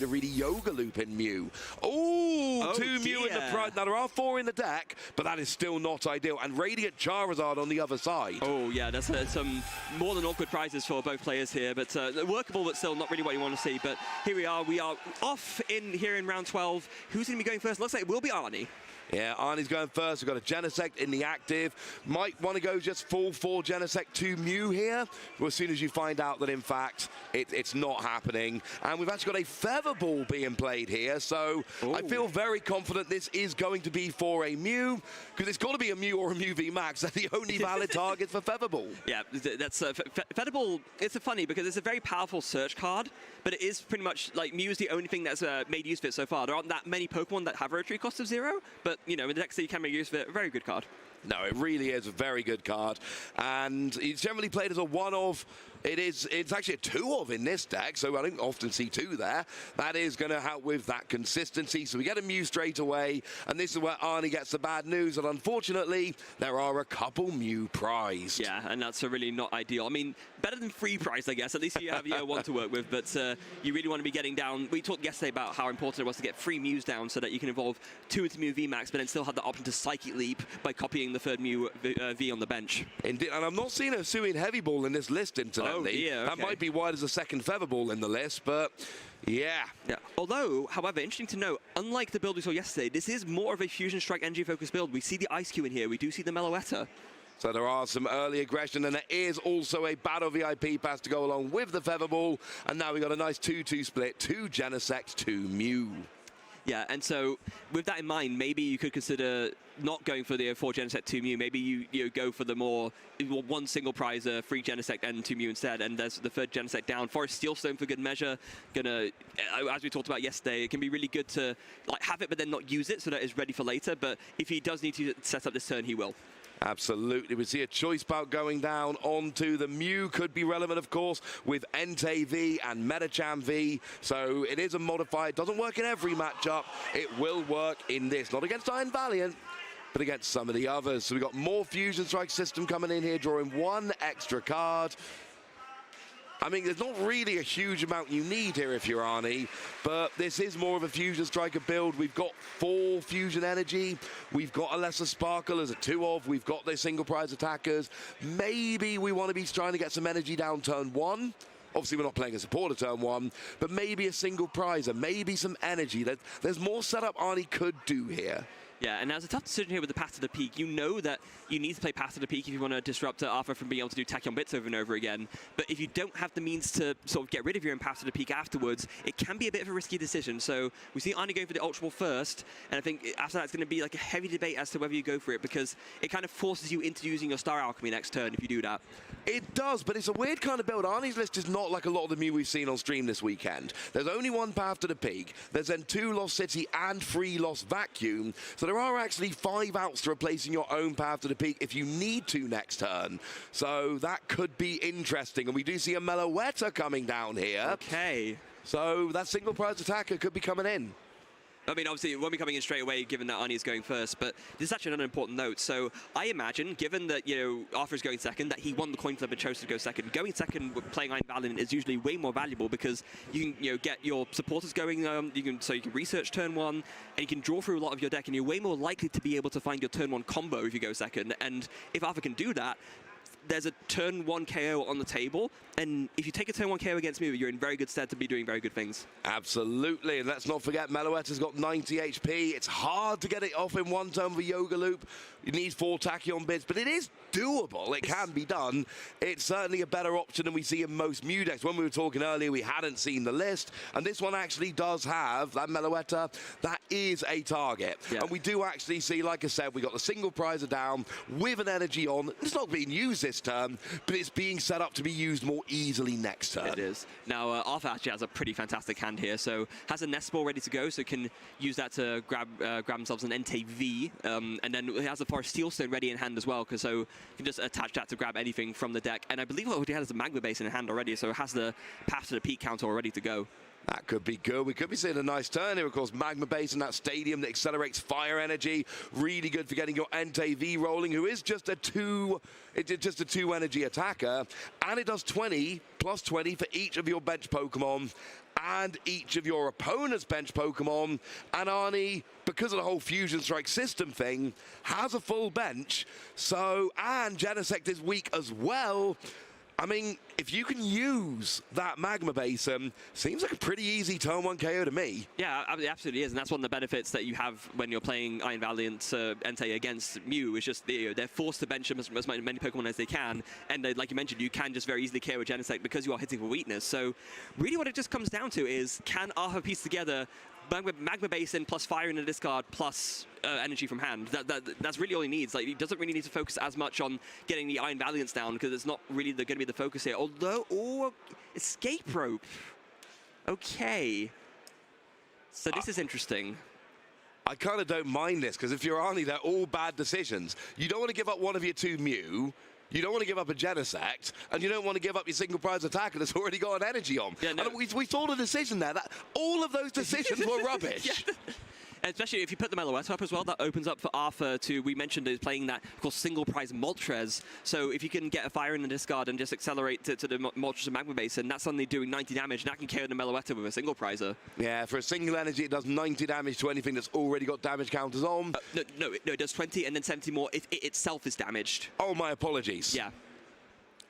to really Yoga Loop in Mew. Oh, two Mew in the front. Now, there are 4 in the deck, but that is still not ideal. And Radiant Charizard on the other side. Oh, yeah, that's some more than awkward prizes for both players here, but workable, but still not really what you want to see. But here we are off here in round 12. Who's going to be going first? Looks like it will be Aarni. Yeah, Aarni's going first. We've got a Genesect in the active. Might want to go just full 4 Genesect 2 Mew here. Well, as soon as you find out that, in fact, it's not happening. And we've actually got a Feather Ball being played here. So I feel very confident this is going to be for a Mew, because it's got to be a Mew or a Mew V Max. They're the only valid targets for Feather Ball. Yeah, that's Feather Ball. It's funny because it's a very powerful search card, but it is pretty much like Mew is the only thing that's made use of it so far. There aren't that many Pokemon that have a retreat cost of 0, but you know, in the decks that you can make use of it, a very good card. No, it really is a very good card, and it's generally played as a 1-of. It's actually a 2-of in this deck, so I don't often see 2 there. That is going to help with that consistency. So we get a Mew straight away, and this is where Aarni gets the bad news, and unfortunately, there are a couple Mew prized. Yeah, and that's really not ideal. I mean, better than free prize, I guess. At least you have your one to work with, but you really want to be getting down. We talked yesterday about how important it was to get free Mews down so that you can evolve 2 into Mew V Max, but then still have the option to Psychic Leap by copying the third Mew V on the bench. Indeed, and I'm not seeing a Suin Heavy Ball in this list, incidentally. Oh, dear, okay. That might be why there's a second Feather Ball in the list, but yeah. Although, however, interesting to note, unlike the build we saw yesterday, this is more of a Fusion Strike energy focused build. We see the Ice Cube in here, we do see the Meloetta. So there are some early aggression, and there is also a Battle VIP pass to go along with the Feather Ball, and now we got a nice 2-2 split, 2 Genesect, 2 Mew. Yeah, and so with that in mind, maybe you could consider not going for the 4 Genesect 2 Mew. Maybe you go for the more 1 single prize, 3 Genesect and 2 Mew instead. And there's the third Genesect down. Forest Steelstone for good measure. Gonna, as we talked about yesterday, it can be really good to like have it but then not use it so that it's ready for later. But if he does need to set up this turn, he will. Absolutely. We see a choice bout going down onto the Mew. Could be relevant, of course, with Entei V and Medicham V. So it is a modifier. It doesn't work in every matchup. It will work in this. Not against Iron Valiant, but against some of the others. So we've got more Fusion Strike system coming in here, drawing 1 extra card. I mean, there's not really a huge amount you need here if you're Aarni, but this is more of a Fusion Striker build. We've got 4 Fusion Energy. We've got a Lesser Sparkle as a 2-of. We've got their single prize attackers. Maybe we want to be trying to get some energy down turn 1. Obviously, we're not playing a supporter turn 1, but maybe a single prizer, maybe some energy. There's more setup Aarni could do here. Yeah, and now it's a tough decision here with the Path to the Peak. You know that you need to play Path to the Peak if you want to disrupt Arthur from being able to do Tachyon Bits over and over again. But if you don't have the means to sort of get rid of your own Path to the Peak afterwards, it can be a bit of a risky decision. So we see Aarni going for the Ultra Ball first, and I think after that it's going to be like a heavy debate as to whether you go for it, because it kind of forces you into using your Star Alchemy next turn if you do that. It does, but it's a weird kind of build. Aarni's list is not like a lot of the Mew we've seen on stream this weekend. There's only 1 Path to the Peak. There's then 2 Lost City and 3 Lost Vacuum. So there are actually 5 outs to replacing your own Path to the Peak if you need to next turn. So that could be interesting. And we do see a Meloetta coming down here. Okay. So that single prize attacker could be coming in. I mean, obviously, it won't be coming in straight away, given that Aarni is going first, but this is actually an important note. So I imagine, given that, you know, Arthur is going second, that he won the coin flip and chose to go second. Going second with playing Iron Valiant is usually way more valuable because you can, you know, get your supporters going, so you can research turn 1, and you can draw through a lot of your deck, and you're way more likely to be able to find your turn 1 combo if you go second. And if Arthur can do that, there's a turn 1 KO on the table, and if you take a turn 1 KO against me, you're in very good stead to be doing very good things. Absolutely, and let's not forget Meloetta's got 90 HP. It's hard to get it off in 1 turn with Yoga Loop. You need 4 Tachyon Bits, but it is doable. It can be done. It's certainly a better option than we see in most Mew decks. When we were talking earlier, we hadn't seen the list, and this one actually does have that Meloetta. That is a target. Yeah. And we do actually see, like I said, we got the single prizer down with an energy on. It's not being used this turn, but it's being set up to be used more easily next turn. It is. Now, Arthur actually has a pretty fantastic hand here, so has a Nest Ball ready to go, so can use that to grab themselves an Entei V, and then he has a Forest Steelstone ready in hand as well, because so you can just attach that to grab anything from the deck. And I believe what he has a Magma Base in hand already, so it has the Path to the Peak counter all ready to go. That could be good. We could be seeing a nice turn here. Of course, Magma Base in that stadium that accelerates fire energy. Really good for getting your Entei V rolling, who is just a 2 energy attacker. And it does 20 plus 20 for each of your bench Pokemon. and each of your opponent's bench Pokemon. And Aarni, because of the whole Fusion Strike system thing, has a full bench. So, and Genesect is weak as well. I mean, if you can use that Magma Basin, seems like a pretty easy turn 1 KO to me. Yeah, it absolutely is, and that's one of the benefits that you have when you're playing Iron Valiant Entei against Mew, is just they're forced to bench as many Pokemon as they can, and like you mentioned, you can just very easily KO a Genesect because you are hitting for weakness. So really what it just comes down to is, can Arthur piece together Magma Basin plus Fire in the discard plus energy from hand? That's really all he needs. Like, he doesn't really need to focus as much on getting the Iron Valiants down, because it's not really going to be the focus here. Although, Escape Rope. Okay. So this is interesting. I kind of don't mind this, because if you're Aarni, they're all bad decisions. You don't want to give up one of your 2 Mew. You don't want to give up a Genesect, and you don't want to give up your single prize attacker that's already got an energy on. Yeah, no. And we saw the decision there. That all of those decisions were rubbish. Yeah. Especially if you put the Meloetta up as well, that opens up for Arthur to, we mentioned, is playing that, of course, single prize Moltres. So if you can get a Fire in the discard and just accelerate to the Moltres and Magma Base, and that's suddenly doing 90 damage, and that can KO the Meloetta with a single prizer. Yeah, for a single energy, it does 90 damage to anything that's already got damage counters on. No, it does 20 and then 70 more if it itself is damaged. Oh, my apologies. Yeah.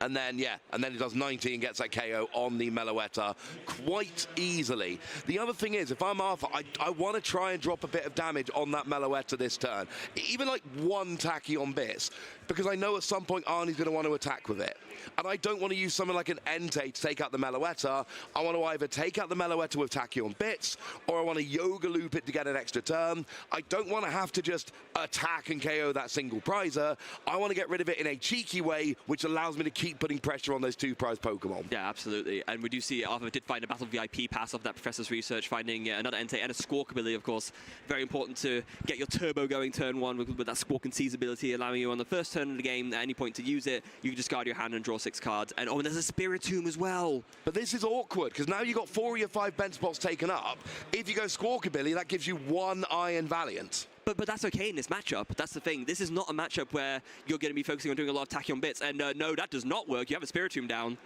And then, yeah, and then it does 90 and gets that KO on the Meloetta quite easily. The other thing is, if I'm Arthur, I want to try and drop a bit of damage on that Meloetta this turn. Even like 1 Tachyon Bits, because I know at some point Aarni's going to want to attack with it. And I don't want to use something like an Entei to take out the Meloetta. I want to either take out the Meloetta with Tachyon Bits, or I want to Yoga Loop it to get an extra turn. I don't want to have to just attack and KO that single prizer. I want to get rid of it in a cheeky way, which allows me to keep putting pressure on those 2 prize Pokemon. Yeah, absolutely. And we do see Arthur did find a Battle VIP pass off that Professor's Research, finding another Entei and a Squawk ability, of course. Very important to get your turbo going turn 1 with that Squawk and Seize ability, allowing you on the first turn of the game at any point to use it. You can discard your hand and draw 6 cards. And there's a Spiritomb as well. But this is awkward, because now you've got 4 of your 5 bench spots taken up. If you go Squawk ability, that gives you 1 Iron Valiant. But that's okay in this matchup. That's the thing. This is not a matchup where you're going to be focusing on doing a lot of Tachyon Bits. And no, that does not work. You have a Spiritomb down.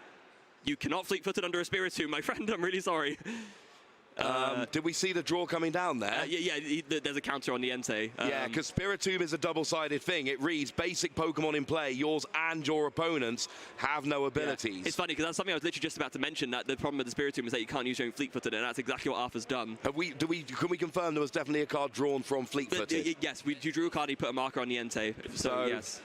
You cannot fleet-footed under a Spiritomb, my friend. I'm really sorry. Did we see the draw coming down there? There's a counter on the Entei. Yeah, because Spiritomb is a double-sided thing. It reads basic Pokemon in play, yours and your opponents have no abilities. Yeah. It's funny, because that's something I was literally just about to mention, that the problem with the Spiritomb is that you can't use your own fleet-footed, and that's exactly what Arthur's done. Can we confirm there was definitely a card drawn from fleet-footed? Yes, you drew a card, you put a marker on the Entei. So yes.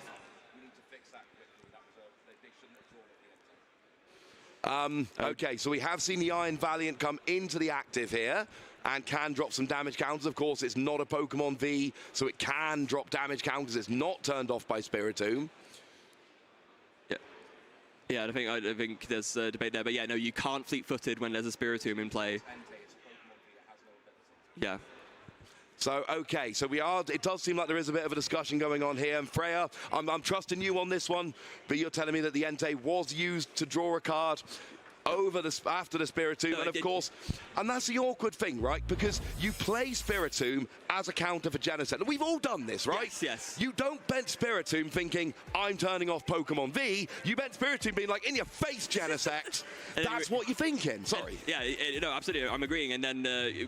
Okay, so we have seen the Iron Valiant come into the active here and can drop some damage counters. Of course, it's not a Pokemon V, so it can drop damage counters. It's not turned off by Spiritomb. Yeah, I think there's a debate there, but yeah, no, you can't fleet-footed when there's a Spiritomb in play. Yeah. So, okay, so it does seem like there is a bit of a discussion going on here. And Freya, I'm trusting you on this one, but you're telling me that the Entei was used to draw a card after the Spiritomb, and of course, and that's the awkward thing, right? Because you play Spiritomb as a counter for Genesect. We've all done this, right? Yes. You don't bench Spiritomb thinking, I'm turning off Pokemon V. You bench Spiritomb being like, in your face, Genesect. That's what you're thinking. Sorry. No, absolutely. I'm agreeing. And then,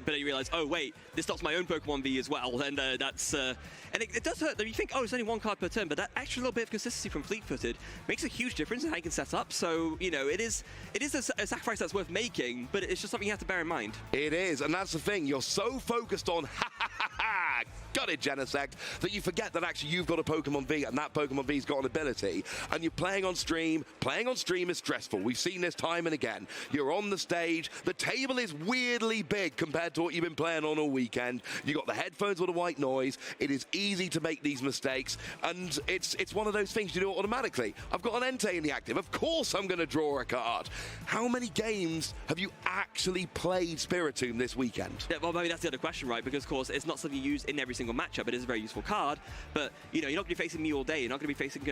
but you realize, oh, wait, this stops my own Pokemon V as well. And that's, and it does hurt. You think, oh, it's only 1 card per turn, but that extra little bit of consistency from fleet-footed makes a huge difference in how you can set up. So, you know, it is a sacrifice that's worth making, but it's just something you have to bear in mind. It is, and that's the thing. You're so focused on got it, Genesect, that you forget that actually you've got a Pokemon V, and that Pokemon V's got an ability, and you're playing on stream. Playing on stream is stressful. We've seen this time and again. You're on the stage. The table is weirdly big compared to what you've been playing on all weekend. You got the headphones with the white noise. It is easy to make these mistakes, and it's one of those things you do automatically. I've got an Entei in the active. Of course I'm going to draw a card. How many games have you actually played Spiritomb this weekend? Yeah, well, maybe that's the other question, right? Because, of course, it's not something you use in every single single matchup. It is a very useful card, but you know, you're not going to be facing me all day. You're not going to be facing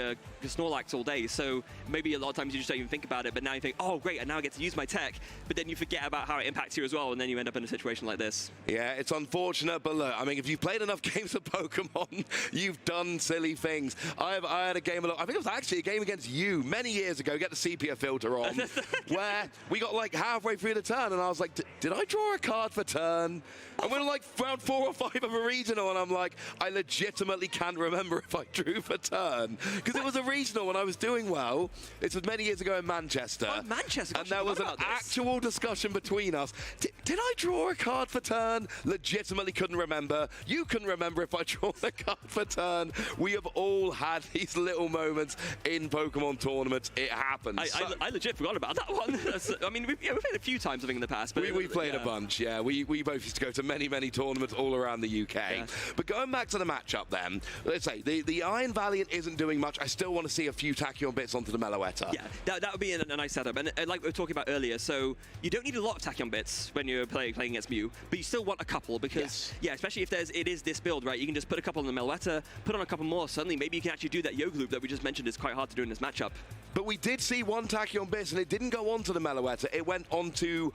Snorlax all day. So maybe a lot of times you just don't even think about it, but now you think, oh great, and now I get to use my tech, but then you forget about how it impacts you as well, and then you end up in a situation like this. Yeah, it's unfortunate, but look, I mean, if you've played enough games of Pokemon, you've done silly things. I had a game, I think it was actually a game against you many years ago, get the sepia filter on, where we got like halfway through the turn, and I was like, did I draw a card for turn? And we're like round 4 or 5 of a regional, and I'm like, I legitimately can't remember if I drew for turn. Because it was a regional and I was doing well. This was many years ago in Manchester. Oh, Manchester. And there was an actual discussion between us. Did I draw a card for turn? Legitimately couldn't remember. You couldn't remember if I drew a card for turn. We have all had these little moments in Pokemon tournaments. It happens. I legit forgot about that one. I mean, we've played a few times, I think, in the past. But we played a bunch, yeah. We both used to go to many tournaments all around the UK. Yeah. But going back to the matchup then, let's say the Iron Valiant isn't doing much. I still want to see a few Tachyon bits onto the Meloetta. Yeah, that would be a nice setup. And like we were talking about earlier, so you don't need a lot of Tachyon bits when you're playing against Mew, but you still want a couple because, yeah, especially if it is this build, right? You can just put a couple on the Meloetta, put on a couple more. Suddenly, maybe you can actually do that Yoga Loop that we just mentioned is quite hard to do in this matchup. But we did see one Tachyon bits, and it didn't go onto the Meloetta. It went onto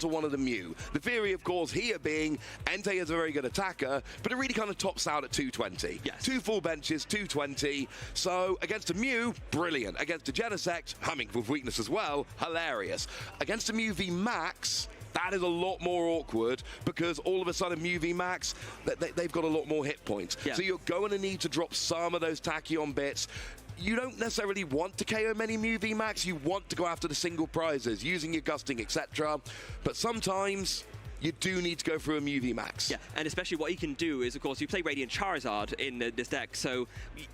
one of the Mew. The theory, of course, here being Entei is a very good attacker, but it really kind of tops out at 220. Yes. 2 full benches, 220. So against a Mew, brilliant. Against a Genesect, humming with weakness as well, hilarious. Against a Mew V Max, that is a lot more awkward because all of a sudden Mew V Max, they've got a lot more hit points. Yeah. So you're going to need to drop some of those Tachyon bits. You don't necessarily want to KO many Mew V Max, you want to go after the single prizes, using your gusting, etc. But sometimes you do need to go through a Mew V Max. Yeah, and especially what you can do is, of course, you play Radiant Charizard in this deck, so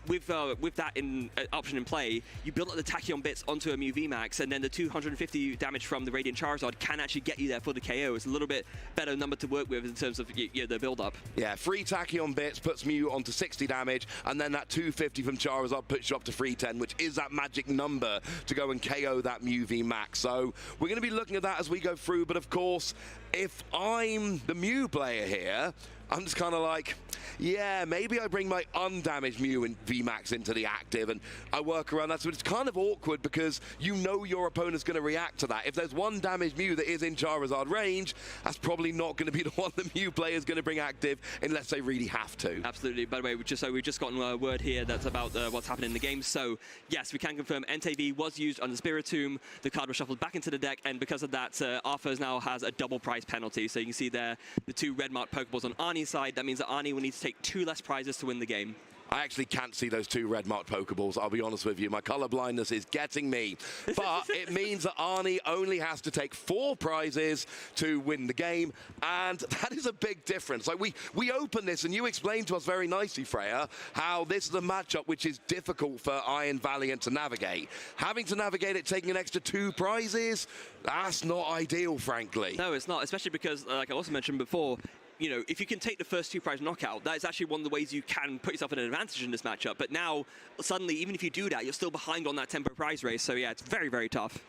with that option in play, you build up the Tachyon bits onto a Mew V Max, and then the 250 damage from the Radiant Charizard can actually get you there for the KO. It's a little bit better number to work with in terms of the build-up. Yeah, 3 Tachyon bits puts Mew onto 60 damage, and then that 250 from Charizard puts you up to 310, which is that magic number to go and KO that Mew V Max. So we're going to be looking at that as we go through, but of course, if I'm the Mew player here, I'm just kind of like, yeah, maybe I bring my undamaged Mew and VMAX into the active and I work around that. So it's kind of awkward because you know your opponent's going to react to that. If there's one damaged Mew that is in Charizard range, that's probably not going to be the one the Mew player is going to bring active unless they really have to. Absolutely. By the way, we've just gotten a word here that's about what's happening in the game. So yes, we can confirm Entei V was used on the Spiritomb. The card was shuffled back into the deck, and because of that, Arthur's now has a double prize penalty. So you can see there the 2 red marked Pokeballs on Aarni's side. That means that Aarni will need to take 2 less prizes to win the game. I actually can't see those 2 red marked Pokeballs, I'll be honest with you. My color blindness is getting me. But it means that Aarni only has to take 4 prizes to win the game, and that is a big difference. Like we open this, and you explained to us very nicely, Freya, how this is a matchup which is difficult for Iron Valiant to navigate. Having to navigate it, taking an extra 2 prizes, that's not ideal, frankly. No, it's not, especially because, like I also mentioned before, you know, if you can take the first 2 prize knockout, that is actually one of the ways you can put yourself in an advantage in this matchup. But now, suddenly, even if you do that, you're still behind on that tempo prize race. So yeah, it's very, very tough.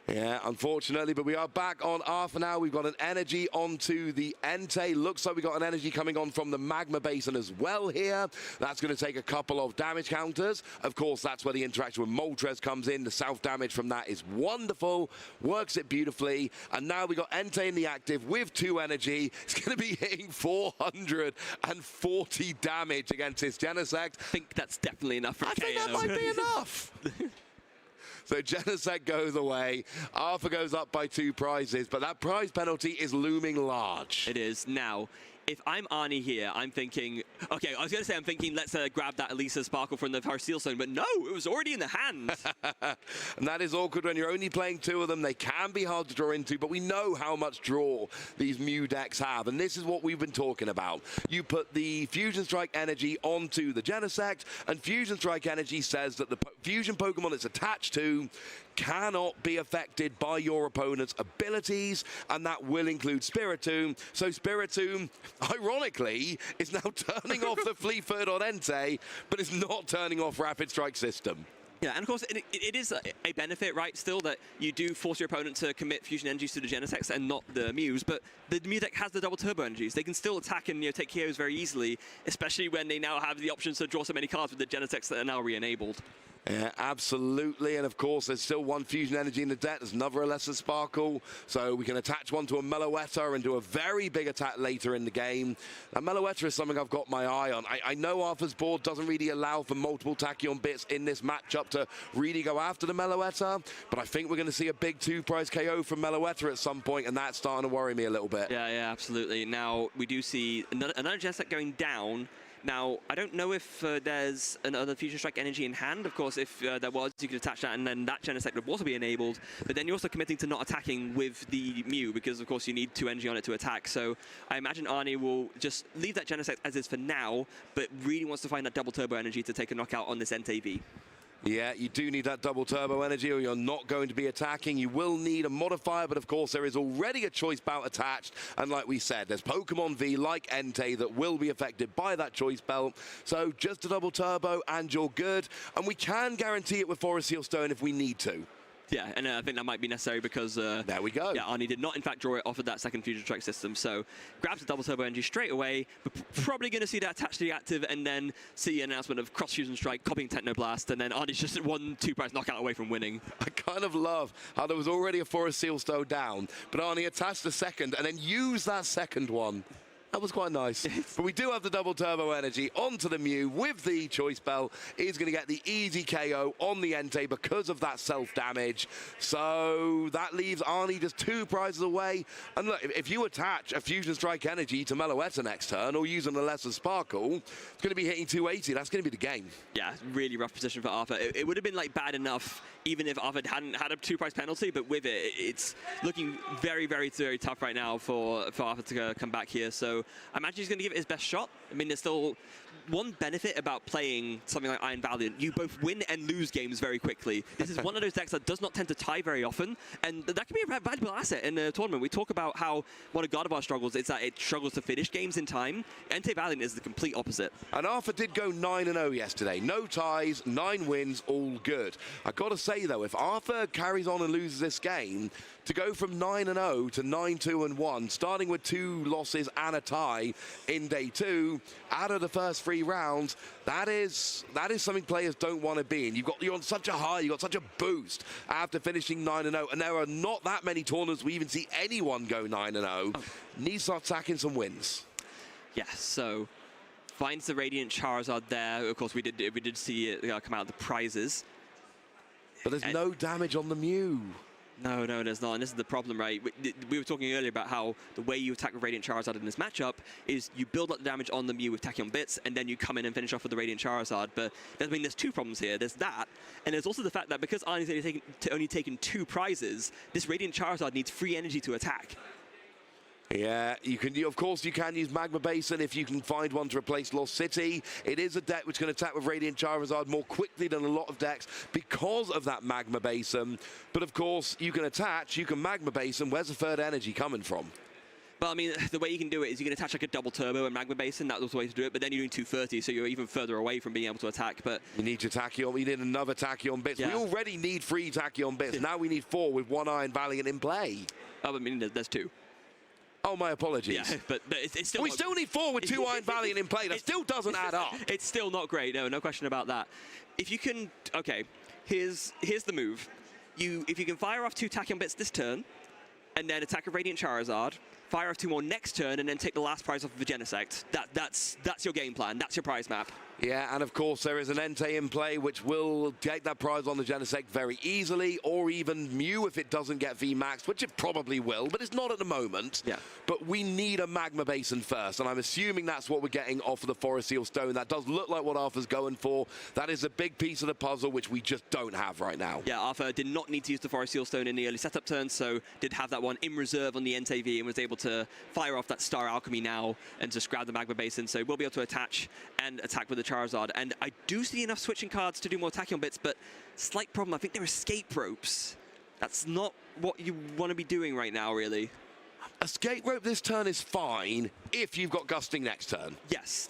Yeah, unfortunately, but we are back on Arthur now. We've got an energy onto the Entei. Looks like we've got an energy coming on from the Magma Basin as well here. That's going to take a couple of damage counters. Of course, that's where the interaction with Moltres comes in. The self-damage from that is wonderful. Works it beautifully. And now we've got Entei in the active with 2 energy. It's going to be hitting 440 damage against his Genesect. I think that's definitely enough for KO. I think that might be enough. So Genesect goes away. Arthur goes up by 2 prizes, but that prize penalty is looming large. It is. Now, if I'm Aarni here, I'm thinking, okay, I was going to say I'm thinking let's grab that Elisa Sparkle from the Power Steel Stone, but no, it was already in the hand. And that is awkward when you're only playing 2 of them. They can be hard to draw into, but we know how much draw these Mew decks have, and this is what we've been talking about. You put the Fusion Strike energy onto the Genesect, and Fusion Strike energy says that the fusion Pokemon it's attached to cannot be affected by your opponent's abilities, and that will include Spiritomb. So Spiritomb, ironically, is now turning off the Fleet-footed on Entei, but it's not turning off Rapid Strike system. Yeah, and of course, it is a benefit, right, still, that you do force your opponent to commit fusion energies to the Genesects and not the Mews, but the Mew deck has the double turbo energies. They can still attack and take KOs very easily, especially when they now have the options to draw so many cards with the Genesects that are now re-enabled. Yeah, absolutely. And of course, there's still one fusion energy in the deck. There's another Lesser Sparkle. So we can attach one to a Meloetta and do a very big attack later in the game. Now, Meloetta is something I've got my eye on. I know Arthur's board doesn't really allow for multiple Tachyon bits in this matchup to really go after the Meloetta, but I think we're going to see a big 2-prize KO from Meloetta at some point, and that's starting to worry me a little bit. Yeah, absolutely. Now, we do see another Genesect going down. Now, I don't know if there's another Fusion Strike energy in hand. Of course, if there was, you could attach that, and then that Genesect would also be enabled. But then you're also committing to not attacking with the Mew, because, of course, you need 2 energy on it to attack. So I imagine Aarni will just leave that Genesect as is for now, but really wants to find that double turbo energy to take a knockout on this NTV. Yeah, you do need that double turbo energy or you're not going to be attacking. You will need a modifier, but of course there is already a choice belt attached. And like we said, there's Pokemon V like Entei that will be affected by that choice belt. So just a double turbo and you're good. And we can guarantee it with Forest Seal Stone if we need to. Yeah, and I think that might be necessary because there we go. Yeah, Aarni did not in fact draw it off of that second Fusion Strike system, so grabs the double turbo energy straight away. We're probably going to see that attached to the active, and then see an announcement of cross Fusion Strike, copying Technoblast, and then Aarni's just 1-2-prize knockout away from winning. I kind of love how there was already a Forest Seal Stone down, but Aarni attached the second and then used that second one. That was quite nice. But we do have the double turbo energy onto the Mew with the choice belt. He's going to get the easy KO on the Entei because of that self-damage. So that leaves Aarni just 2 prizes away. And look, if you attach a Fusion Strike energy to Meloetta next turn or using the Lesser Sparkle, it's going to be hitting 280. That's going to be the game. Yeah, really rough position for Arthur. It would have been like bad enough even if Arthur hadn't had a 2-prize penalty, but with it, it's looking very, very, very tough right now for Arthur to come back here. So I imagine he's going to give it his best shot. I mean, there's still one benefit about playing something like Iron Valiant. You both win and lose games very quickly. This is one of those decks that does not tend to tie very often, and that can be a valuable asset in a tournament. We talk about how one of Gardevoir struggles is that it struggles to finish games in time. Entei Valiant is the complete opposite. And Arthur did go 9-0 yesterday. No ties, 9 wins, all good. I've got to say, though, if Arthur carries on and loses this game, to go from 9-0 to 9-2-1, starting with 2 losses and a tie in day 2, out of the first 3 rounds, that is something players don't want to be in. You're on such a high, you've got such a boost after finishing 9-0, and there are not that many tournaments we even see anyone go 9-0. Needs to start stacking some wins. Yeah, so finds the Radiant Charizard there. Of course, we did see it come out of the prizes. But there's no damage on the Mew. No, there's not, and this is the problem, right? We were talking earlier about how the way you attack with Radiant Charizard in this matchup is you build up the damage on the Mew with Tachyon Bits, and then you come in and finish off with the Radiant Charizard. But there's 2 problems here. There's that, and there's also the fact that because Aarni's only taken 2 prizes, this Radiant Charizard needs free energy to attack. Yeah, of course you can use Magma Basin if you can find one to replace Lost City. It is a deck which can attack with Radiant Charizard more quickly than a lot of decks because of that Magma Basin. But of course, you can attach, you can Magma Basin. Where's the third energy coming from? Well, I mean, the way you can do it is you can attach like a double turbo and Magma Basin. That was the way to do it. But then you're doing 230, so you're even further away from being able to attack. But you need your Tachyon. We need another Tachyon Bits. Yeah. We already need 3 Tachyon Bits. Now we need 4 with 1 Iron Valiant in play. Oh, I mean, there's 2. Oh, my apologies. Yeah, but it's still. We still need 4 with 2 Iron Valiant in play. That still doesn't add up. It's still not great. No question about that. If you can, okay, here's the move. If you can fire off 2 Tachyon Bits this turn, and then attack a Radiant Charizard, fire off 2 more next turn, and then take the last prize off of the Genesect. That's your game plan. That's your prize map. Yeah, and of course there is an Entei in play which will take that prize on the Genesect very easily, or even Mew if it doesn't get VMAX, which it probably will, but it's not at the moment. Yeah. But we need a Magma Basin first, and I'm assuming that's what we're getting off of the Forest Seal Stone. That does look like what Arthur's going for. That is a big piece of the puzzle which we just don't have right now. Yeah, Arthur did not need to use the Forest Seal Stone in the early setup turn, so did have that one in reserve on the NTV and was able to fire off that Star Alchemy now and just grab the Magma Basin, so we'll be able to attach and attack with the Charizard. And I do see enough switching cards to do more Tachyon Bits, but slight problem, I think they're escape ropes. That's not what you want to be doing right now, really. Escape rope this turn is fine if you've got gusting next turn. Yes,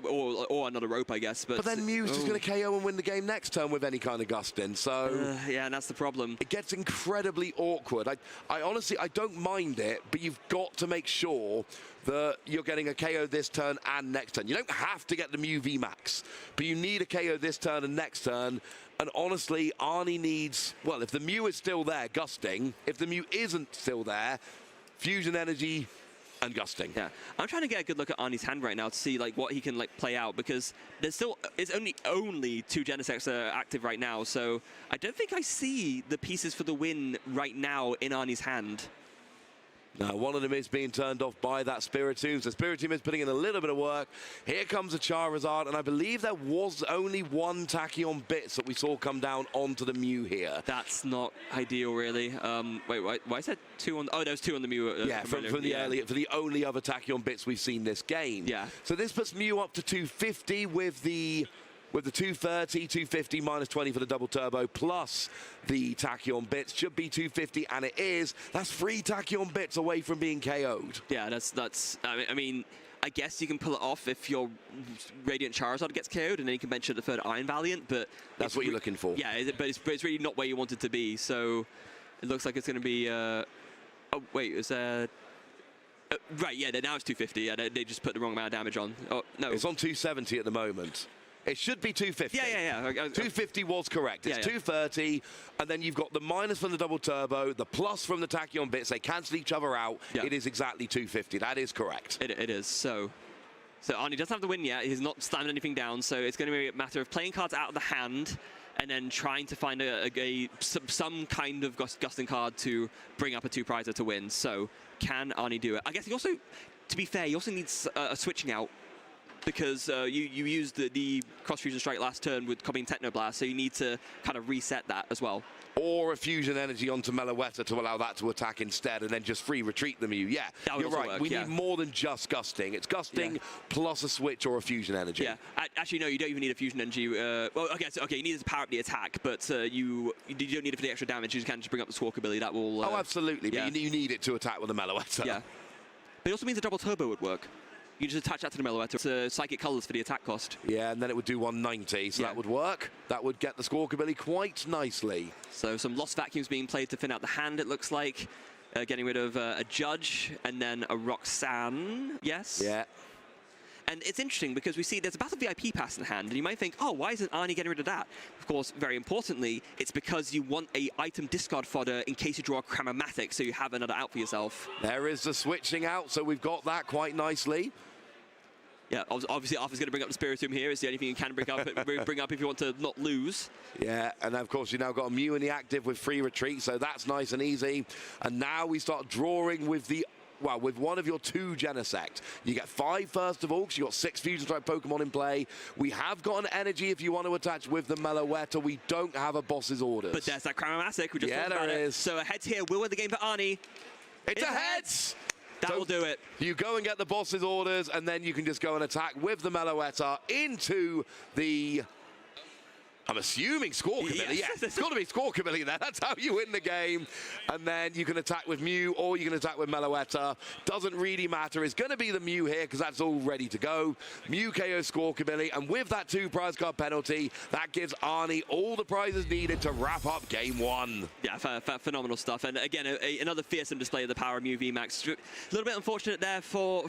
or another rope, I guess. But then Mew's just going to KO and win the game next turn with any kind of gusting. So yeah, and that's the problem. It gets incredibly awkward. I honestly, I don't mind it, but you've got to make sure that you're getting a KO this turn and next turn. You don't have to get the Mew VMAX, but you need a KO this turn and next turn. And honestly, Aarni needs, well, if the Mew is still there, gusting. If the Mew isn't still there, fusion energy and gusting. Yeah, I'm trying to get a good look at Aarni's hand right now to see like what he can like play out, because there's still only 2 Genesects are active right now, so I don't think I see the pieces for the win right now in Aarni's hand. Now, one of them is being turned off by that Spiritomb. So Spiritomb is putting in a little bit of work. Here comes a Charizard, and I believe there was only 1 Tachyon Bits that we saw come down onto the Mew here. That's not ideal, really. Wait, why is that 2 on? Oh, there's 2 on the Mew. Yeah, from the early, for the only other Tachyon Bits we've seen this game. Yeah. So this puts Mew up to 250 with the 230, 250 minus 20 for the double turbo, plus the Tachyon Bits. Should be 250, and it is. That's 3 Tachyon Bits away from being KO'd. Yeah, that's. I mean, I guess you can pull it off if your Radiant Charizard gets KO'd, and then you can venture the 3rd Iron Valiant, but that's what you're looking for. Yeah, but it's really not where you want it to be. So it looks like it's going to be. Oh wait, is right, yeah, now it's 250. Yeah, they just put the wrong amount of damage on. Oh no, it's on 270 at the moment. It should be 250. Yeah. 250 was correct. It's 230, and then you've got the minus from the double turbo, the plus from the Tachyon Bits. They cancel each other out. Yeah. It is exactly 250. That is correct. It is. So Aarni doesn't have the win yet. He's not slamming anything down, so it's going to be a matter of playing cards out of the hand and then trying to find some kind of gusting card to bring up a 2-prizer to win. So can Aarni do it? I guess he also, to be fair, he also needs a switching out, because you used the Cross Fusion Strike last turn with copying Technoblast, so you need to kind of reset that as well. Or a Fusion Energy onto Meloetta to allow that to attack instead, and then just free retreat the Mew. Yeah, you're right. Work, we need more than just gusting. It's gusting plus a switch or a Fusion Energy. Yeah, actually, no, you don't even need a Fusion Energy. Well, okay, you need to power up the attack, but you don't need it for the extra damage. You can just bring up the Squawkabilly. That will... oh, absolutely, but you need it to attack with the Meloetta. Yeah, but it also means a double turbo would work. You just attach that to the Meloetta. It's Psychic Colors for the attack cost. Yeah, and then it would do 190, so that would work. That would get the Squawkabilly quite nicely. So some Lost Vacuums being played to thin out the hand, it looks like. Getting rid of a Judge and then a Roxanne. Yes? Yeah. And it's interesting because we see there's a Battle VIP pass in hand, and you might think, oh, why isn't Aarni getting rid of that? Of course, very importantly, it's because you want a item discard fodder in case you draw a Cramomatic, so you have another out for yourself. There is the switching out, so we've got that quite nicely. Yeah, obviously Arthur's going to bring up the Spiritomb here. It's the only thing you can bring up if you want to not lose. Yeah, and of course you've now got a Mew in the active with free retreat, so that's nice and easy. And now we start drawing with the... well, with one of your 2 Genesect. You get 5 first of all, because you've got 6 Fusion Strike Pokemon in play. We have got an energy if you want to attach with the Meloetta. We don't have a boss's orders. But there's that Cramomatic. We just talked about there it. is. So a heads here will win the game for Aarni. It's a heads! That will do it. You go and get the boss's orders, and then you can just go and attack with the Meloetta into the... I'm assuming Squawkabilly. Yes, it's got to be Squawkabilly there. That's how you win the game. And then you can attack with Mew, or you can attack with Meloetta. Doesn't really matter. It's going to be the Mew here, because that's all ready to go. Mew KO Squawkabilly, and with that 2 prize card penalty, that gives Aarni all the prizes needed to wrap up game 1. Yeah, phenomenal stuff. And again, another fearsome display of the power of Mew VMAX. A little bit unfortunate there for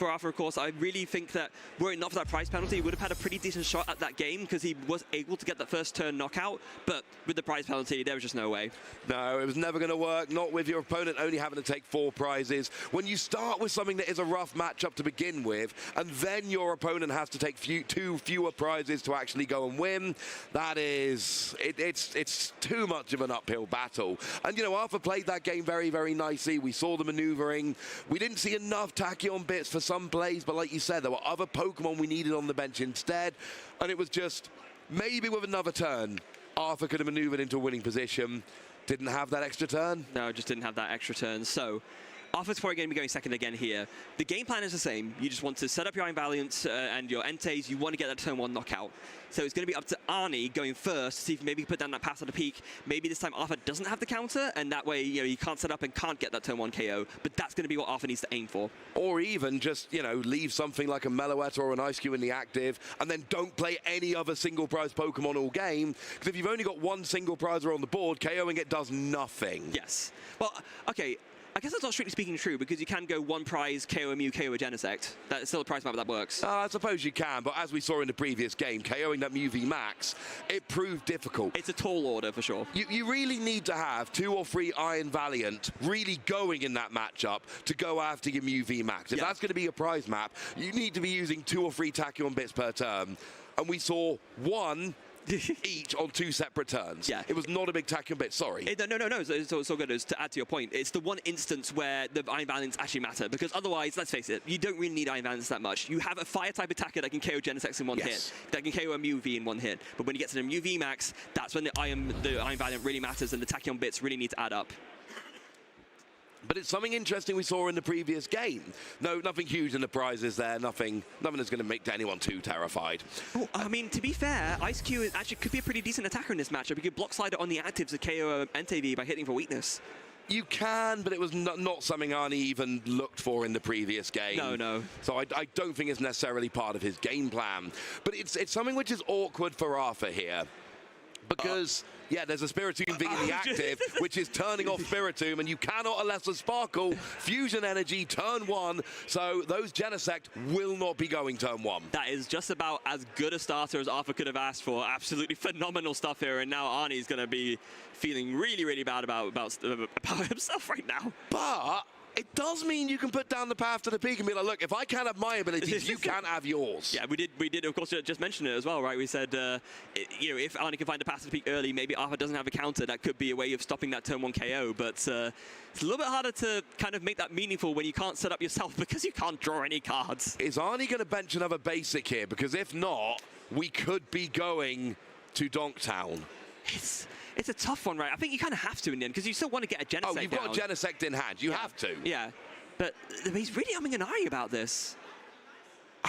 Arthur, of course. I really think that were it not for that prize penalty, he would have had a pretty decent shot at that game, because he was able to get that first turn knockout, but with the prize penalty, there was just no way. No, it was never going to work, not with your opponent only having to take 4 prizes. When you start with something that is a rough matchup to begin with, and then your opponent has to take 2 fewer prizes to actually go and win, that is, it's too much of an uphill battle. And, you know, Arthur played that game very, very nicely. We saw the maneuvering. We didn't see enough Tachyon Bits for some plays, but like you said, there were other Pokemon we needed on the bench instead, and it was just... maybe with another turn, Arthur could have maneuvered into a winning position. Didn't have that extra turn. No, just didn't have that extra turn. So Arthur's probably going to be going second again here. The game plan is the same. You just want to set up your Iron Valiant and your Entes. You want to get that turn 1 knockout. So it's going to be up to Aarni going first to see if maybe he can put down that pass at the peak. Maybe this time Arthur doesn't have the counter, and that way, you know, you can't set up and can't get that turn 1 KO. But that's going to be what Arthur needs to aim for. Or even just, you know, leave something like a Meloetta or an Ice Cube in the active, and then don't play any other single prize Pokemon all game. Because if you've only got one single prizer on the board, KOing it does nothing. Yes. Well, okay. I guess that's not strictly speaking true, because you can go 1 prize, KO a Mew, KO a Genesect. That's still a prize map that works. I suppose you can, but as we saw in the previous game, KOing that Mew V Max, it proved difficult. It's a tall order for sure. You really need to have 2 or 3 Iron Valiant really going in that matchup to go after your Mew V Max. If that's going to be your prize map, you need to be using 2 or 3 Tachyon bits per turn. And we saw 1 each on 2 separate turns. Yeah. It was not a big Tachyon bit, sorry. No, it's all good. It's to add to your point, it's the one instance where the Iron Valiants actually matter, because otherwise, let's face it, you don't really need Iron Valiants that much. You have a Fire-type attacker that can KO Genesect in 1 hit, that can KO a Mew V in 1 hit, but when you get to the Mew V Max, that's when the Iron Valiant really matters, and the Tachyon bits really need to add up. But it's something interesting we saw in the previous game. No, nothing huge in the prizes there. Nothing that's going to make anyone too terrified. Well, I mean, to be fair, Ice Cube actually could be a pretty decent attacker in this matchup. You could block slide it on the actives to KO NTV by hitting for weakness. You can, but it was not something Aarni even looked for in the previous game. No. So I don't think it's necessarily part of his game plan. But it's something which is awkward for Arthur here. Because, yeah, there's a Spiritomb V in the active, which is turning off Spiritomb, and you cannot, unless a Sparkle, Fusion Energy, turn 1, so those Genesect will not be going turn 1. That is just about as good a starter as Arthur could have asked for. Absolutely phenomenal stuff here, and now Arnie's going to be feeling really, really bad about himself right now. But it does mean you can put down the path to the peak and be like, look, if I can't have my abilities, you can't have yours. Yeah, we did, of course, just mention it as well, right? We said, you know, if Aarni can find the path to the peak early, maybe Arthur doesn't have a counter. That could be a way of stopping that turn 1 KO, but it's a little bit harder to kind of make that meaningful when you can't set up yourself because you can't draw any cards. Is Aarni going to bench another basic here? Because if not, we could be going to Donktown. It's a tough one, right? I think you kind of have to in the end, because you still want to get a Genesect down. Oh, you've got a Genesect in hand. You have to. Yeah. But he's really umming and ahhing about this.